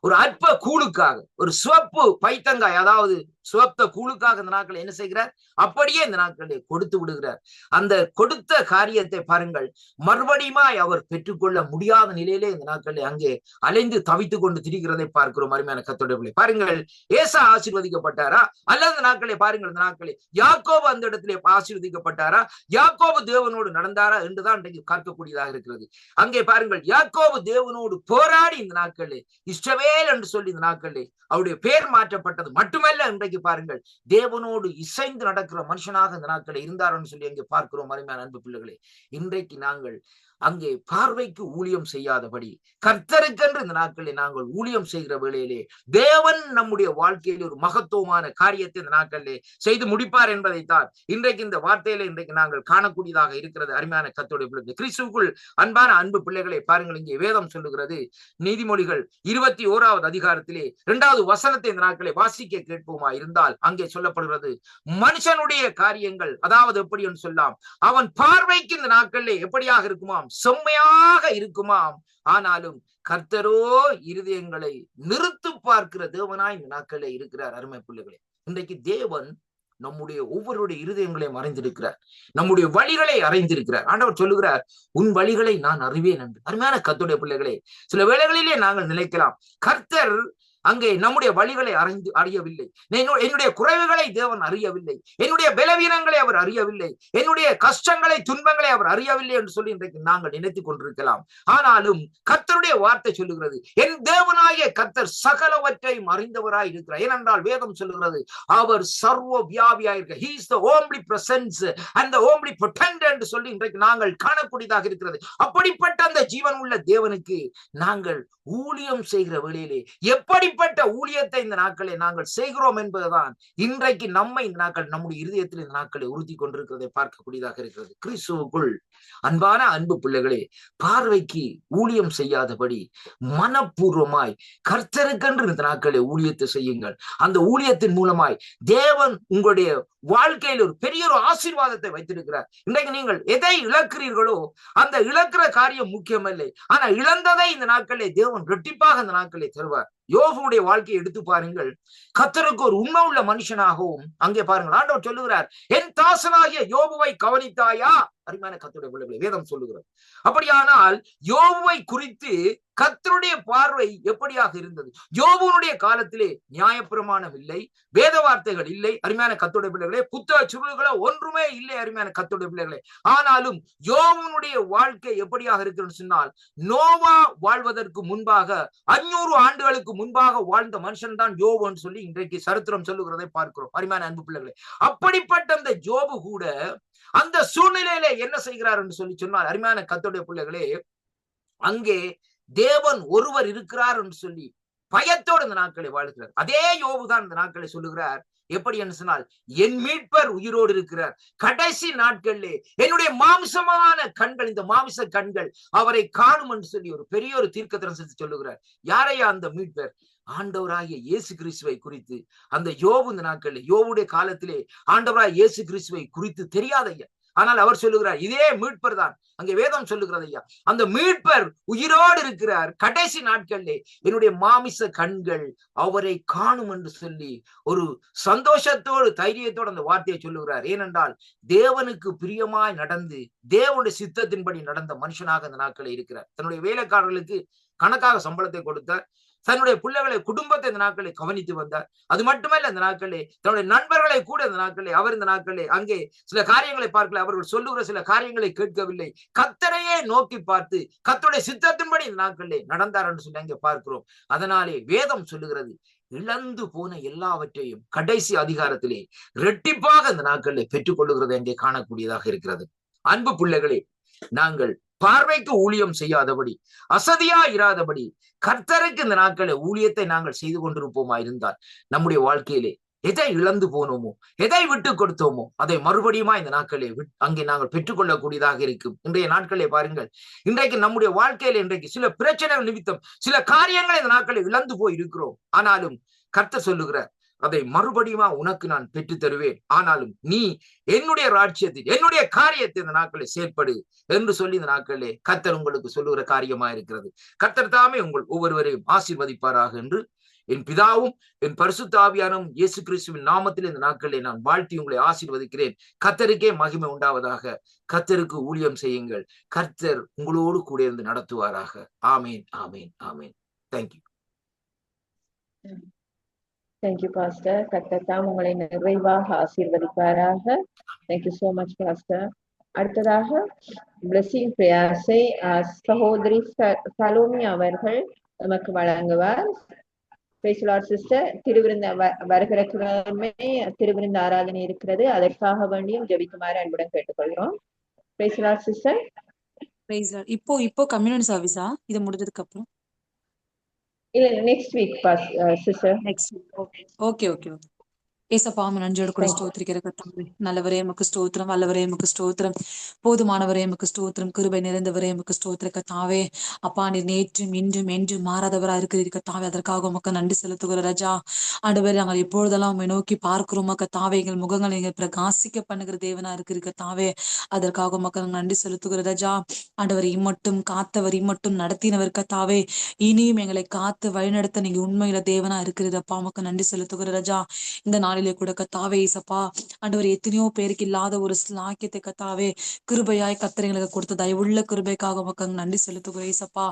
ஒரு அற்ப கூழுக்காக, ஒரு சிவப்பு பைத்தங்காய், அதாவது சிவத்த கூழுக்காக இந்த நாட்களை என்ன செய்கிறார்? அப்படியே இந்த நாட்களை கொடுத்து விடுகிறார். அந்த கொடுத்த காரியத்தை பாருங்கள், மறுபடியுமாய் அவர் பெற்றுக்கொள்ள முடியாத நிலையிலே இந்த நாட்களை அங்கே அலைந்து தவித்துக் கொண்டு திரிகிறதை பார்க்கிறோம். அருமையான கர்த்தருடைய பிள்ளை, பாருங்கள், ஏசா ஆசீர்வதிக்கப்பட்டாரா அல்லது இந்த நாட்களை பாருங்கள், இந்த நாட்களை யாக்கோபு அந்த இடத்திலே ஆசீர்வதிக்கப்பட்டாரா, யாக்கோபு தேவனோடு நடந்தாரா என்றுதான் இன்றைக்கு பார்க்கக்கூடியதாக இருக்கிறது. அங்கே பாருங்கள், யாக்கோபு தேவனோடு போராடி இந்த நாட்களே இஸ்ரவேல் என்று சொல்லி இந்த நாட்களே அவருடைய பெயர் மாற்றப்பட்டது மட்டுமல்ல, இன்றைக்கு பாருங்கள் தேவனோடு இசைந்து நடக்கிற மனுஷனாக இந்த நாட்களை இருந்தார்னு சொல்லி அங்கே பார்க்கிறோம். அருமையான அன்பு பிள்ளைகளே, இன்றைக்கு நாங்கள் அங்கே பார்வைக்கு ஊழியம் செய்யாதபடி கர்த்தருக்கென்று இந்த நாட்களில் நாங்கள் ஊழியம் செய்கிற வேளையிலே தேவன் நம்முடைய வாழ்க்கையில் ஒரு மகத்துவமான காரியத்தை இந்த நாட்களிலே செய்து முடிப்பார் என்பதைத்தான் இன்றைக்கு இந்த வார்த்தையில இன்றைக்கு நாங்கள் காணக்கூடியதாக இருக்கிறது. அருமையான கர்த்தருடைய பிள்ளைகள், கிறிஸ்துவுக்குள் அன்பான அன்பு பிள்ளைகளை பாருங்கள், இங்கே வேதம் சொல்லுகிறது, நீதிமொழிகள் 21வது அதிகாரத்திலே 2வது வசனத்தை இந்த நாட்களை வாசிக்க கேட்போமா இருந்தால் அங்கே சொல்லப்படுகிறது, மனுஷனுடைய காரியங்கள் அதாவது எப்படி என்று சொல்லலாம், அவன் பார்வைக்கு இந்த நாட்களிலே எப்படியாக இருக்குமாம்? செம்மையாக இருக்குமாம். ஆனாலும் கர்த்தரோ இருதயங்களை நிறுத்து பார்க்கிற தேவனாய் இந்த நாட்களே இருக்கிறார். அருமை பிள்ளைகளே, இன்றைக்கு தேவன் நம்முடைய ஒவ்வொருடைய இருதயங்களையும் அறிந்திருக்கிறார், நம்முடைய வழிகளை அறிந்திருக்கிறார். ஆண்டவர் சொல்லுகிறார், உன் வழிகளை நான் அறிவேன் என்று. அருமையான கர்த்தருடைய பிள்ளைகளே, சில வேளைகளிலே நாங்கள் நினைக்கலாம் கர்த்தர் அங்கே நம்முடைய வழிகளை அறியவில்லை, என்னுடைய குறைவுகளை தேவன் அறியவில்லை, என்னுடைய பலவீனங்களை அவர் அறியவில்லை, என்னுடைய கஷ்டங்களை துன்பங்களை அவர் அறியவில்லை என்று சொல்லி இன்றைக்கு நாங்கள் நினைத்துக் கொண்டிருக்கலாம். ஆனாலும் கர்த்தருடைய வார்த்தை சொல்லுகிறது, என் தேவனாகிய கர்த்தர் சகலவற்றையும் அறிந்தவராய் இருக்கிறார். ஏனென்றால் வேதம் சொல்லுகிறது, அவர் சர்வ வியாபியாய் இருக்கிறார். He is the omnipresence and the omnipotent என்று சொல்லி இன்றைக்கு நாங்கள் காணக்கூடியதாக இருக்கிறது. அப்படிப்பட்ட அந்த ஜீவன் உள்ள தேவனுக்கு நாங்கள் ஊழியம் செய்கிற வேளையிலே எப்படி ஊழியத்தை இந்த நாட்களை நாங்கள் செய்கிறோம் என்பதுதான் இன்றைக்கு நம்மை இந்த நாட்கள் நம்முடைய இருதயத்தில் இந்த நாட்களை உறுதி கொண்டிருக்கிறதை பார்க்கக்கூடியதாக இருக்கிறது. கிறிஸ்துவுக்குள் அன்பான அன்பு பிள்ளைகளே, பார்வைக்கு ஊழியம் செய்யாதபடி மனப்பூர்வமாய் கர்த்தருக்கென்று இந்த நாட்களை ஊழியத்தை செய்யுங்கள். அந்த ஊழியத்தின் மூலமாய் தேவன் உங்களுடைய வாழ்க்கையில் ஒரு பெரிய ஒரு ஆசீர்வாதத்தை வைத்திருக்கிறார். இன்றைக்கு நீங்கள் எதை இழக்கிறீர்களோ அந்த இழக்கிற காரியம் முக்கியமில்லை, ஆனா இழந்ததை இந்த நாட்களே தேவன் இரட்டிப்பாக இந்த நாட்களை தருவார். யோபுடைய வாழ்க்கையை எடுத்து பாருங்கள், கர்த்தருக்கு ஒரு உண்மை உள்ள மனுஷனாகவும் அங்கே பாருங்கள் ஆண்டவர் சொல்லுகிறார், என் தாசனாகிய யோபுவை கவனித்தாயா? அருமையான கர்த்தருடைய பிள்ளைகளை வேதம் சொல்லுகிறது. அப்படியானால் யோபுவை குறித்து கர்த்தருடைய பார்வை எப்படியாக இருந்தது? யோபுனுடைய காலத்திலே நியாயப்பிரமாணம் இல்லை, வேத வார்த்தைகள் இல்லை. அருமையான கர்த்தருடைய பிள்ளைகளே, புத்தக சுருள்களோ ஒன்றுமே இல்லை. அருமையான கர்த்தருடைய பிள்ளைகளே, ஆனாலும் யோபுனுடைய வாழ்க்கை எப்படியாக இருக்குன்னு சொன்னால், நோவா வாழ்வதற்கு முன்பாக 500 ஆண்டுகளுக்கு முன்பாக வாழ்ந்த மனுஷன் தான் யோபுன்னு சொல்லி இன்றைக்கு சரித்திரம் சொல்லுகிறதை பார்க்கிறோம். அருமையான அன்பு பிள்ளைகளே, அப்படிப்பட்ட அந்த யோபு கூட அந்த சூழ்நிலையில என்ன செய்கிறார் என்று சொல்லி சொன்னால், அருமையான கர்த்தருடைய பிள்ளைகளே, அங்கே தேவன் ஒருவர் இருக்கிறார் என்று சொல்லி பயத்தோடு இந்த நாட்களை வாழ்கிறார். அதே யோபு தான் இந்த நாட்களை சொல்லுகிறார். எப்படி என்று சொன்னால், என் மீட்பர் உயிரோடு இருக்கிறார். கடைசி நாட்களிலே என்னுடைய மாம்சமான கண்கள், இந்த மாமிச கண்கள் அவரை காணும் என்று சொல்லி ஒரு பெரிய ஒரு தீர்க்கதரிசனத்தை சொல்லுகிறார். யாரையா அந்த மீட்பர்? ஆண்டவராகிய இயேசு கிறிஸ்துவை குறித்து அந்த யோபு இந்த நாட்களில், யோபுடைய காலத்திலே ஆண்டவராகிய இயேசு கிறிஸ்துவை குறித்து தெரியாதையா. ஆனால் அவர் சொல்லுகிறார், இதே மீட்பர் தான். அங்கே வேதம் சொல்லுகிறது ஐயா, அந்த மீட்பர் உயிரோடு இருக்கிறார். கடைசி நாட்களிலே என்னுடைய மாமிச கண்கள் அவரை காணும் என்று சொல்லி ஒரு சந்தோஷத்தோடு தைரியத்தோடு அந்த வார்த்தையை சொல்லுகிறார். ஏனென்றால் தேவனுக்கு பிரியமாய் நடந்து தேவனுடைய சித்தத்தின்படி நடந்த மனுஷனாக அந்த நாட்களில் இருக்கிறார். தன்னுடைய வேலைக்காரர்களுக்கு கணக்காக சம்பளத்தை கொடுத்தார். தன்னுடைய பிள்ளைகளை, குடும்பத்தை இந்த நாட்களை கவனித்து வந்தார். அது மட்டுமல்ல, இந்த நாட்களே தன்னுடைய நண்பர்களை கூட இந்த நாட்களே அவர் இந்த நாட்களே அங்கே சில காரியங்களை பார்க்கல, அவர்கள் சொல்லுகிற சில காரியங்களை கேட்கவில்லை. கர்த்தரையே நோக்கி பார்த்து கர்த்தருடைய சித்தத்தின்படி இந்த நாட்களே நடந்தார் என்று சொல்லி அங்கே பார்க்கிறோம். அதனாலே வேதம் சொல்லுகிறது, இழந்து போன எல்லாவற்றையும் கடைசி அதிகாரத்திலே இரட்டிப்பாக இந்த நாட்களிலே பெற்றுக் கொள்ளுகிறது அங்கே காணக்கூடியதாக இருக்கிறது. அன்பு பிள்ளைகளே, நாங்கள் பார்வைக்கு ஊழியம் செய்யாதபடி, அசதியா இராதபடி, கர்த்தருக்கு இந்த நாட்களில் ஊழியத்தை நாங்கள் செய்து கொண்டிருப்போமா இருந்தால் நம்முடைய வாழ்க்கையிலே எதை இழந்து போனோமோ, எதை விட்டு கொடுத்தோமோ அதை மறுபடியுமா இந்த நாட்களே அங்கே நாங்கள் பெற்றுக்கொள்ளக்கூடியதாக இருக்கும். இன்றைய நாட்களே பாருங்கள், இன்றைக்கு நம்முடைய வாழ்க்கையில இன்றைக்கு சில பிரச்சனைகள் நிமித்தம் சில காரியங்களை இந்த நாட்களில் இழந்து போய் இருக்கிறோம். ஆனாலும் கர்த்தர் சொல்லுகிறார், அதை மறுபடியுமா உனக்கு நான் பெற்று தருவேன். ஆனாலும் நீ என்னுடைய ராஜ்யத்தில் என்னுடைய காரியத்தை இந்த நாட்களை செயற்படு என்று சொல்லி இந்த நாட்களிலே கர்த்தர் உங்களுக்கு சொல்லுகிற காரியமா இருக்கிறது. கர்த்தர் தாமே உங்கள் ஒவ்வொருவரையும் ஆசீர்வதிப்பாராக என்று என் பிதாவும் என் பரிசுத்த ஆவியானவரும் இயேசு கிறிஸ்துவின் நாமத்தில் இந்த நாட்களிலே நான் வாழ்த்தி உங்களை ஆசீர்வதிக்கிறேன். கர்த்தருக்கே மகிமை உண்டாவதாக. கர்த்தருக்கு ஊழியம் செய்யுங்கள். கர்த்தர் உங்களோடு கூட இருந்து நடத்துவாராக. ஆமேன், ஆமேன், ஆமேன். தேங்க்யூ. Thank you pastor. கர்த்தர் தாம் உங்களை நிறைவாக ஆசீர்வதிப்பாராக. Thank you so much pastor. அடுத்ததாக பிளஸிங் பிரயாசை சகோதரி சலோமி அவர்கள் நமக்கு வழங்குவார். சிஸ்டர், திருவிருந்த வருகிற கிழமை திருவிருந்த ஆராதனை இருக்கிறது. அதற்காக வேண்டியும் ஜெபிக்குமாறு அன்புடன் கேட்டுக்கொள்கிறோம். சிஸ்டர். இப்போ கம்யூனிட்டி சர்வீஸா இது முடிஞ்சதுக்கு அப்புறம்? இல்ல, next week sister. Next week. Okay. ஏசப்பா நன்றியோடு கூட ஸ்தோத்திரிக்கிற கர்த்தாவே, நல்லவரே எமக்கு ஸ்தோத்திரம், வல்லவரே எமக்கு ஸ்தோத்திரம், போதுமானவரே எமக்கு ஸ்தோத்திரம், கிருபை நிறைந்தவரே எமக்கு ஸ்தோத்திர கர்த்தாவே. அப்பா, நீர் நேற்றும் இன்றும் என்றும் மாறாதவரா இருக்கிறீர் கர்த்தாவே. அதற்காக உமக்கு நன்றி செலுத்துகிற ராஜா. ஆண்டவரே, நாங்கள் எப்பொழுதெல்லாம் உண்மை நோக்கி பார்க்கிறோம் கர்த்தாவே, எங்கள் முகங்கள் நீங்கள் பிரகாசிக்க பண்ணுகிற தேவனா இருக்கிற கர்த்தாவே. அதற்காக உமக்கு நாங்கள் நன்றி செலுத்துகிற ராஜா. ஆண்டவர் இம்மட்டும் காத்தவர், இம்மட்டும் நடத்தினவர் கர்த்தாவே. இனியும் எங்களை காத்து வழிநடத்த நீங்க உண்மையில தேவனா இருக்கிறப்பா. உமக்கு நன்றி செலுத்துகிற ராஜா. இந்த நாளிலே கூட கர்த்தாவே இசப்பா, ஆண்டவர் எத்தனையோ பேருக்கு இல்லாத ஒரு ஸ்லாக்கியத்தை கர்த்தாவே கிருபையாய் கர்த்தர் எங்களுக்கு கொடுத்த தயவுள்ள கிருபைக்காக உமக்கு நன்றி செலுத்துகிறேன் இசப்பா.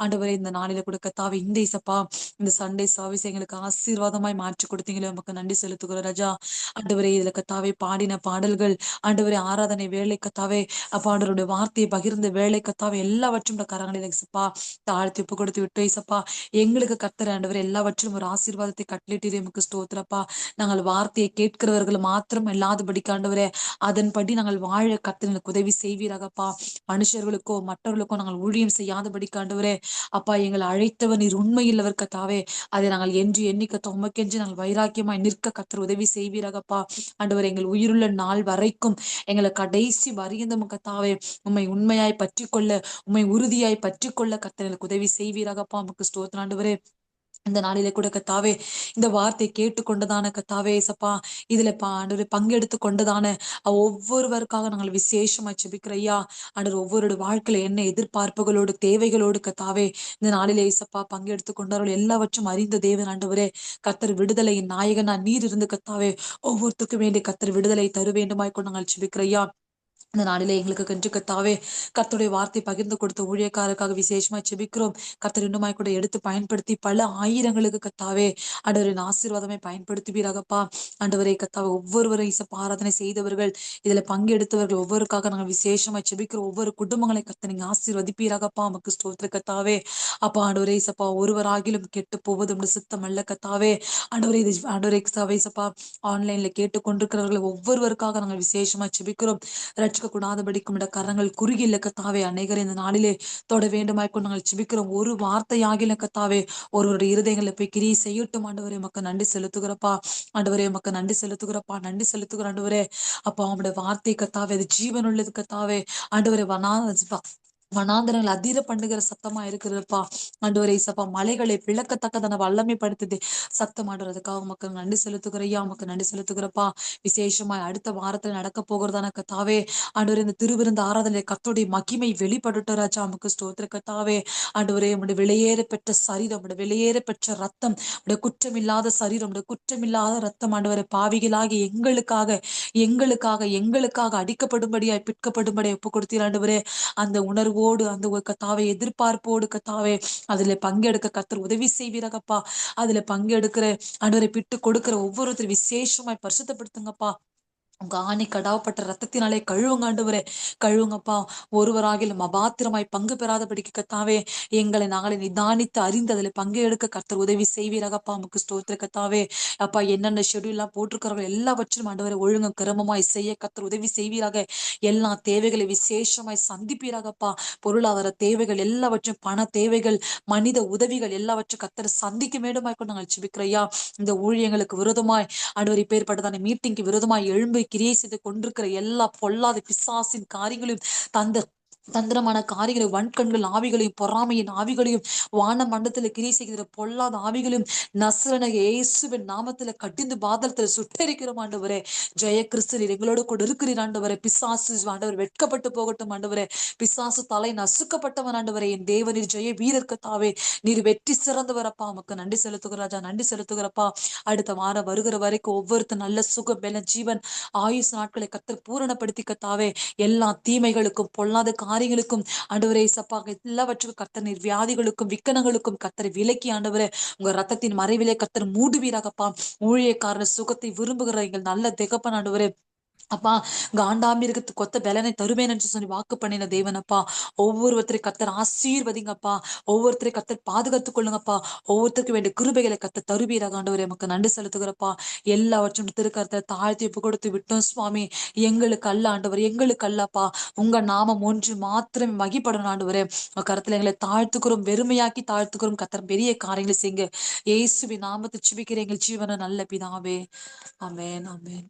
ஆண்டவரே, இந்த நாளில கூட கர்த்தாவே இந்த இசப்பா இந்த சண்டே சர்வீஸ் எங்களுக்கு ஆசீர்வாதமாய் மாற்றி கொடுத்தீங்களே, உமக்கு நன்றி செலுத்துகிற ராஜா. ஆண்டவரே, இதுல கர்த்தாவே பாடின பாடல்கள், ஆண்டவரே ஆராதனை வேலை கர்த்தாவே, அப்பா ஆண்டவருடைய வார்த்தையை பகிர்ந்த வேலை கர்த்தாவே, எல்லாவற்றும் கரங்களில் இசப்பா தாழ்த்தி ஒப்பு கொடுத்து விட்டு இசப்பா எங்களுக்கு கர்த்தர் ஆண்டவர் எல்லாவற்றும் ஒரு ஆசீர்வாதத்தை கட்டளிட்டு எமக்கு ஸ்தோத்திரப்பா. நாங்கள் வார்த்தையை கேட்கிறவர்கள் மாத்திரம் இல்லாதபடி ஆண்டவரே, அதன்படி நாங்கள் வாழ கர்த்தர் எங்களுக்கு உதவி செய்வீராகப்பா. மனுஷர்களுக்கோ மற்றவர்களுக்கோ நாங்கள் ஊழியம் செய்யாதபடி ஆண்டவரே, அப்பா எங்களை அழைத்தவர் நீர் உண்மையில்லவர் கர்த்தாவே. அதை நாங்கள் என்று எண்ணிக்க உமக்கென்று நாங்கள் வைராக்கியமாய் நிற்க கர்த்தர் உதவி செய்வீராகப்பா. ஆண்டவர், எங்கள் உயிருள்ள நாள் வரைக்கும் எங்களை கடைசி வரியந்தம் கர்த்தாவே உண்மை உண்மையாய் பற்றி கொள்ள, உண்மை உறுதியாய் பற்றி கொள்ள கர்த்தர் எங்களுக்கு உதவி செய்வீராகப்பா. நமக்கு ஸ்தோத்திரம் ஆண்டவரே. இந்த நாளிலே கூட கர்த்தாவே இந்த வார்த்தை கேட்டுக்கொண்டதான கர்த்தாவே சப்பா இதுல ஆண்டவரே பங்கெடுத்து கொண்டதான ஒவ்வொருவருக்காக நாங்கள் விசேஷமா ஜெபிக்கிறையா. ஆண்டவர் ஒவ்வொரு வாழ்க்கையில என்ன எதிர்பார்ப்புகளோடு தேவைகளோடு கர்த்தாவே இந்த நாளிலே சப்பா பங்கெடுத்து கொண்டார்கள் எல்லாவற்றும் அறிந்த தேவன் ஆண்டவரே. கர்த்தர் விடுதலையின் நாயகனா நீர் இருந்து கர்த்தாவே ஒவ்வொருத்துக்கும் வேண்டிய கர்த்தர் விடுதலை தரு வேண்டுமாய் கொண்டு நாங்கள் ஜெபிக்கிறையா. இந்த நாளிலே எங்களுக்கு கன்று கர்த்தாவே கர்த்தருடைய வார்த்தை பகிர்ந்து கொடுத்த ஊழியக்காரருக்காக விசேஷமா ஜெபிக்கிறோம். கர்த்தர் இன்னுமாய் கூட எடுத்து பயன்படுத்தி பல ஆயிரங்களுக்கு கர்த்தாவே ஆண்டவரின் ஆசீர்வாதமே பயன்படுத்துவீராகப்பா. ஆண்டவரே கர்த்தாவே ஒவ்வொருவரை இசப்பா ஆராதனை செய்தவர்கள், இதுல பங்கெடுத்தவர்கள் ஒவ்வொருக்காக நாங்கள் விசேஷமா ஜெபிக்கிறோம். ஒவ்வொரு குடும்பங்களை கர்த்தர் நீங்க ஆசீர்வதிப்பீராகப்பா. நமக்கு ஸ்தோத்திர கர்த்தாவே. அப்பா ஆண்டவரே இசப்பா ஒருவராகிலும் கெட்டு போவதும் சித்தம் அல்ல கர்த்தாவே. ஆண்டவரே இது ஆண்டவரே கர்த்தாவே இசப்பா ஆன்லைன்ல கேட்டுக்கொண்டிருக்கிறவர்கள் ஒவ்வொருவருக்காக நாங்கள் விசேஷமா ஜெபிக்கிறோம். பார்க்க கூடாதபடிக்கும் கரங்கள் குறுகில கத்தாவே அநேகர் இந்த நாளிலே தொட வேண்டுமாய்க்கும் நாங்கள் ஜெபிக்கிறோம். ஒரு வார்த்தையாகில கத்தாவே ஒருவருடைய இருதயங்களை போய் கிரியை செய்யட்டும். ஆண்டவரே உமக்கு நன்றி செலுத்துகிறப்பா. ஆண்டவரே உமக்கு நன்றி செலுத்துகிறப்பா. நன்றி செலுத்துகிற ஆண்டவரே. அப்பா உம்முடைய வார்த்தை கத்தாவே அது ஜீவன் உள்ளது கத்தாவே. ஆண்டவரே வனாந்தரங்கள் அதிர பண்ணுகிற சத்தமா இருக்கிறதுப்பா. ஆண்டவரே இசப்பா மலைகளை பிளக்கத்தக்கதான வல்லமைப்படுத்துது சத்தம். ஆண்டவரதுக்காக மக்கள் நன்றி செலுத்துகிறையா. உமக்கு நன்றி செலுத்துகிறப்பா. விசேஷமாய் அடுத்த வாரத்துல நடக்க போகிறதான கத்தாவே ஆண்டவரே இந்த திருவிருந்த ஆராதனை கர்த்தருடைய மகிமை வெளிப்படட்டும் ராஜா. உமக்கு ஸ்தோத்திர கத்தாவே. ஆண்டவரே உம்முடைய வெளியேற பெற்ற சரீரம், உம்முடைய வெளியேற பெற்ற ரத்தம், உடைய குற்றமில்லாத சரீரம், உடைய குற்றமில்லாத ரத்தம் ஆண்டவரே பாவிகளாகி எங்களுக்காக அடிக்கப்படும்படியாய் பிற்கப்படும்படியாய் ஒப்பு கொடுத்தீர் ஆண்டவரே. அந்த உணர்வோடு அந்த ஒரு கத்தாவை எதிர்பார்ப்போடு கத்தாவே அதுல பங்கெடுக்க கர்த்தர் உதவி செய்வீரகப்பா. அதுல பங்கெடுக்கிற ஆண்டவரை பிட்டு கொடுக்கிற ஒவ்வொருத்தரும் விசேஷமாய் பரிசுத்தப்படுத்துங்கப்பா. உங்க ஆணி கடாவப்பட்ட ரத்தத்தினாலே கழுவுங்க ஆண்டவரே. கழுவுங்கப்பா. ஒருவராகிலும் அபாத்திரமாய் பங்கு பெறாதபடிக்கு கத்தாவே எங்களை நாங்களே நிதானித்து அறிந்து அதில் பங்கு எடுக்க கர்த்தர் உதவி செய்வீரகப்பா. நமக்கு ஸ்தோத்திர கத்தாவே. அப்பா என்னென்ன ஷெட்யூல் எல்லாம் போட்டிருக்கிறவங்க எல்லாவற்றும் ஆண்டவரை ஒழுங்கு கிரமமாய் செய்ய கர்த்தர் உதவி செய்வீராக. எல்லா தேவைகளை விசேஷமாய் சந்திப்பீராகப்பா. பொருளாதார தேவைகள் எல்லாவற்றும், பண தேவைகள், மனித உதவிகள் எல்லாவற்றும் கர்த்தர் சந்திக்க வேண்டுமாய் நாங்கள் ஜெபிக்கிறையா. இந்த ஊழியங்களுக்கு விரோதமாய் ஆண்டவர் இப்பேற்பட்டதான மீட்டிங்க்கு விரோதமாய் எழும்பி கிரியை செய்து கொண்டிருக்கிற எல்லா பொல்லாத பிசாசின் காரியங்களையும் தந்திரமான காரியங்களை, வன்கண்கள் ஆவிகளையும், பொறாமையின் ஆவிகளையும், வான மண்டலத்துல கிரியை செய்கிற பொல்லாத ஆவிகளையும் நசரேயனாகிய இயேசுவின் நாமத்துல கட்டிந்து பாதலத்துல சுட்டெரிக்கிறோம் ஆண்டவரே. ஜெய கிறிஸ்து எங்களோடு கூட இருக்கிறீர் ஆண்டவரே. பிசாசு ஆண்டவர் வெட்கப்பட்டு போகட்டும் ஆண்டவரே. பிசாசு தலை நசுக்கப்பட்டவன் ஆண்டவரே. என் தேவனீர் ஜெய வீரர் கத்தாவே. நீர் வெற்றி சிறந்தவரப்பா. உமக்கு நன்றி செலுத்துகிற ராஜா. நன்றி செலுத்துகிறப்பா. அடுத்த வாரம் வருகிற வரைக்கும் ஒவ்வொருத்தர் நல்ல சுகம், பலம், ஜீவன், ஆயுசு நாட்களை கர்த்தர் பூரணப்படுத்தி கத்தாவே. எல்லா தீமைகளுக்கும் பொல்லாத காரியங்களுக்கும் ஆண்டவரே சப்பா எல்லாவற்றுக்கும் கர்த்தர் நீர் வியாதிகளுக்கும் விக்கனங்களுக்கும் கர்த்தரை விலக்கி ஆண்டவரே உங்க ரத்தத்தின் மறைவிலே கர்த்தர் மூடுவீராகப்பா. ஊழியக்காரர் சுகத்தை விரும்புகிற எங்கள் நல்ல திகப்பன் ஆண்டவரே. அப்பா காண்டாமிருகத்துக்கு கொத்த பலனை தருவேன் என்று சொல்லி வாக்கு பண்ணின தேவனப்பா. ஒவ்வொருத்தரையும் கர்த்தர் ஆசீர்வதிங்கப்பா. ஒவ்வொருத்தரையும் கர்த்தர் பாதுகாத்துக் கொள்ளுங்கப்பா. ஒவ்வொருத்தருக்கும் வேண்டிய கிருபைகளை கர்த்தர் தருவீராக ஆண்டவரே. நமக்கு நன்றி செலுத்துகிறப்பா. எல்லாவற்றும் திருக்கர்த்தரை தாழ்த்தி ஒப்பு கொடுத்து விட்டோம் சுவாமி. எங்களுக்கு அல்ல ஆண்டவர், எங்களுக்கு அல்லப்பா. உங்க நாமம் ஒன்று மாத்திரம் மகிப்படணும் ஆண்டவரே. கருத்துல எங்களை தாழ்த்துக்கிறோம், வெறுமையாக்கி தாழ்த்துக்கிறோம். கர்த்தர் பெரிய காரியங்களை செய்யுங்க. இயேசுவின் நாமத்தை ஜெபிக்கிற எங்கள் ஜீவன நல்ல பிதாவே. ஆமென், ஆமென்.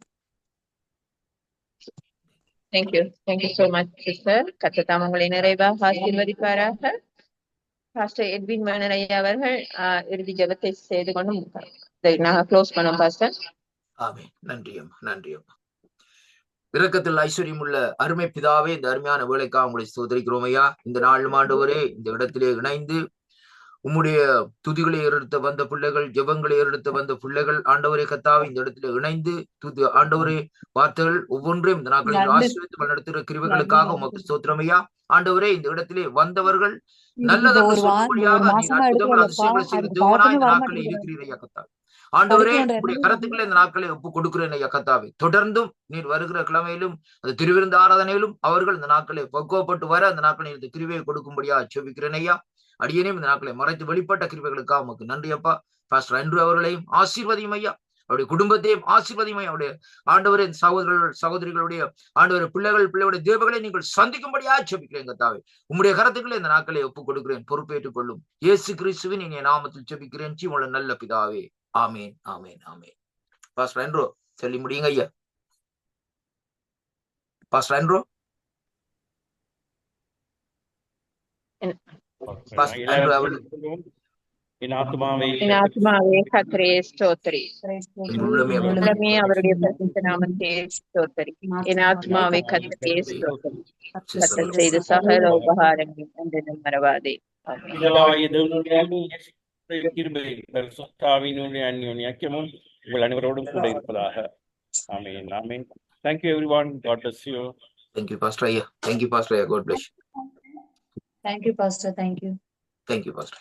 Thank you so much, sister. கர்த்தர் உங்களை நிறைவாக ஆசீர்வதிப்பாராக. பாஸ்டர் எட்வின் மேனர் ஐயா அவர்கள் இறுதி ஜெபத்தை செய்து கொண்டு நாங்கள் க்ளோஸ் பண்ணோம் பாஸ்டர். ஆமென். நன்றியம், நன்றியம். இரக்கத்தில் ஐஸ்வர்யம் உள்ள அருமை பிதாவே, இந்த அருமையான வேலைக்காக உங்களை ஸ்தோத்திரிக்கிறோம் ஐயா. இந்த நாள் ஆண்டவரே இந்த இடத்திலே இணைந்து உம்முடைய துதிகளை ஏறெடுத்த வந்த பிள்ளைகள், ஜெபங்களை ஏறெடுத்த வந்த பிள்ளைகள் ஆண்டவரே கத்தாவே இந்த இடத்துல இணைந்து ஆண்டவரே வார்த்தைகள் ஒவ்வொன்றையும் இந்த நாட்களில் ஆசீர்வதித்து நடத்துகிற கிருபைகளுக்காக உமக்கு ஸ்தோத்திரம் ஐயா. ஆண்டவரே இந்த இடத்திலே வந்தவர்கள் நல்லதென்று சொல்லும்படியாக நீ அற்புதங்கள் அதிசயங்களை செய்து தேவனாய் இந்த நாட்களில் இருக்கிறீர் ஐயா கத்தாவே. ஆண்டவரே உங்களுடைய கருத்துக்களை இந்த நாட்களை ஒப்பு கொடுக்கிறேன் ஐயா கத்தாவே. தொடர்ந்தும் நீர் வருகிற கிழமையிலும் அந்த திருவிருந்த ஆராதனையிலும் அவர்கள் இந்த நாட்களை பக்குவப்பட்டு வர அந்த நாட்களில் இந்த கிருபையை கொடுக்கும்படியா ஜெபிக்கிறேன் ஐயா. அடியேனையும் இந்த நாட்களை மறைத்து வெளிப்பட்ட கிருபைகளுக்காக உமக்கு நன்றி அப்பா. பாஸ்டர் ஆண்ட்ரூ அவர்களையும் ஆசீர்வதியும் ஐயா. அவருடைய குடும்பத்தையும் ஆசீர்வதியும் ஐயா. அவருடைய ஆண்டவரே சகோதரிகளுடைய ஆண்டவரை பிள்ளைகளுடைய தேவகளை நீங்கள் சந்திக்கும்படியா ஜெபிக்கிறேன் கத்தாவே. உம்முடைய கருத்துக்களை இந்த நாட்களை ஒப்புக் கொடுக்கிறேன், பொறுப்பேற்றுக் கொள்ளும். இயேசு கிறிஸ்துவின் இனிய நாமத்தில் ஜெபிக்கிறேன் ஜீவனுள்ள நல்ல பிதாவே. ஆமேன், ஆமேன், ஆமேன். பாஸ்டர் ஆண்ட்ரூ சொல்லி முடியுங்க ஐயா. Pastor Andrew. என் ஆத்துமாவே கர்த்தரை ஸ்தோத்திரி. உள்ளமே அவருடைய பரிசுத்த நாமத்தை ஸ்தோத்திரி. என் ஆத்துமாவே கர்த்தரை ஸ்தோத்திரி. கர்த்தர் செய்த சகல உபகாரங்கள் என்றும் மறவாதே. உங்கள் அனைவரோடும் கூட இருப்பதாக. ஆமென், ஆமென். Thank you everyone. God bless you. Thank you Pastor ஐயா. Thank you Pastor ஐயா. God bless you. Thank you Pastor. Thank you. Thank you Pastor.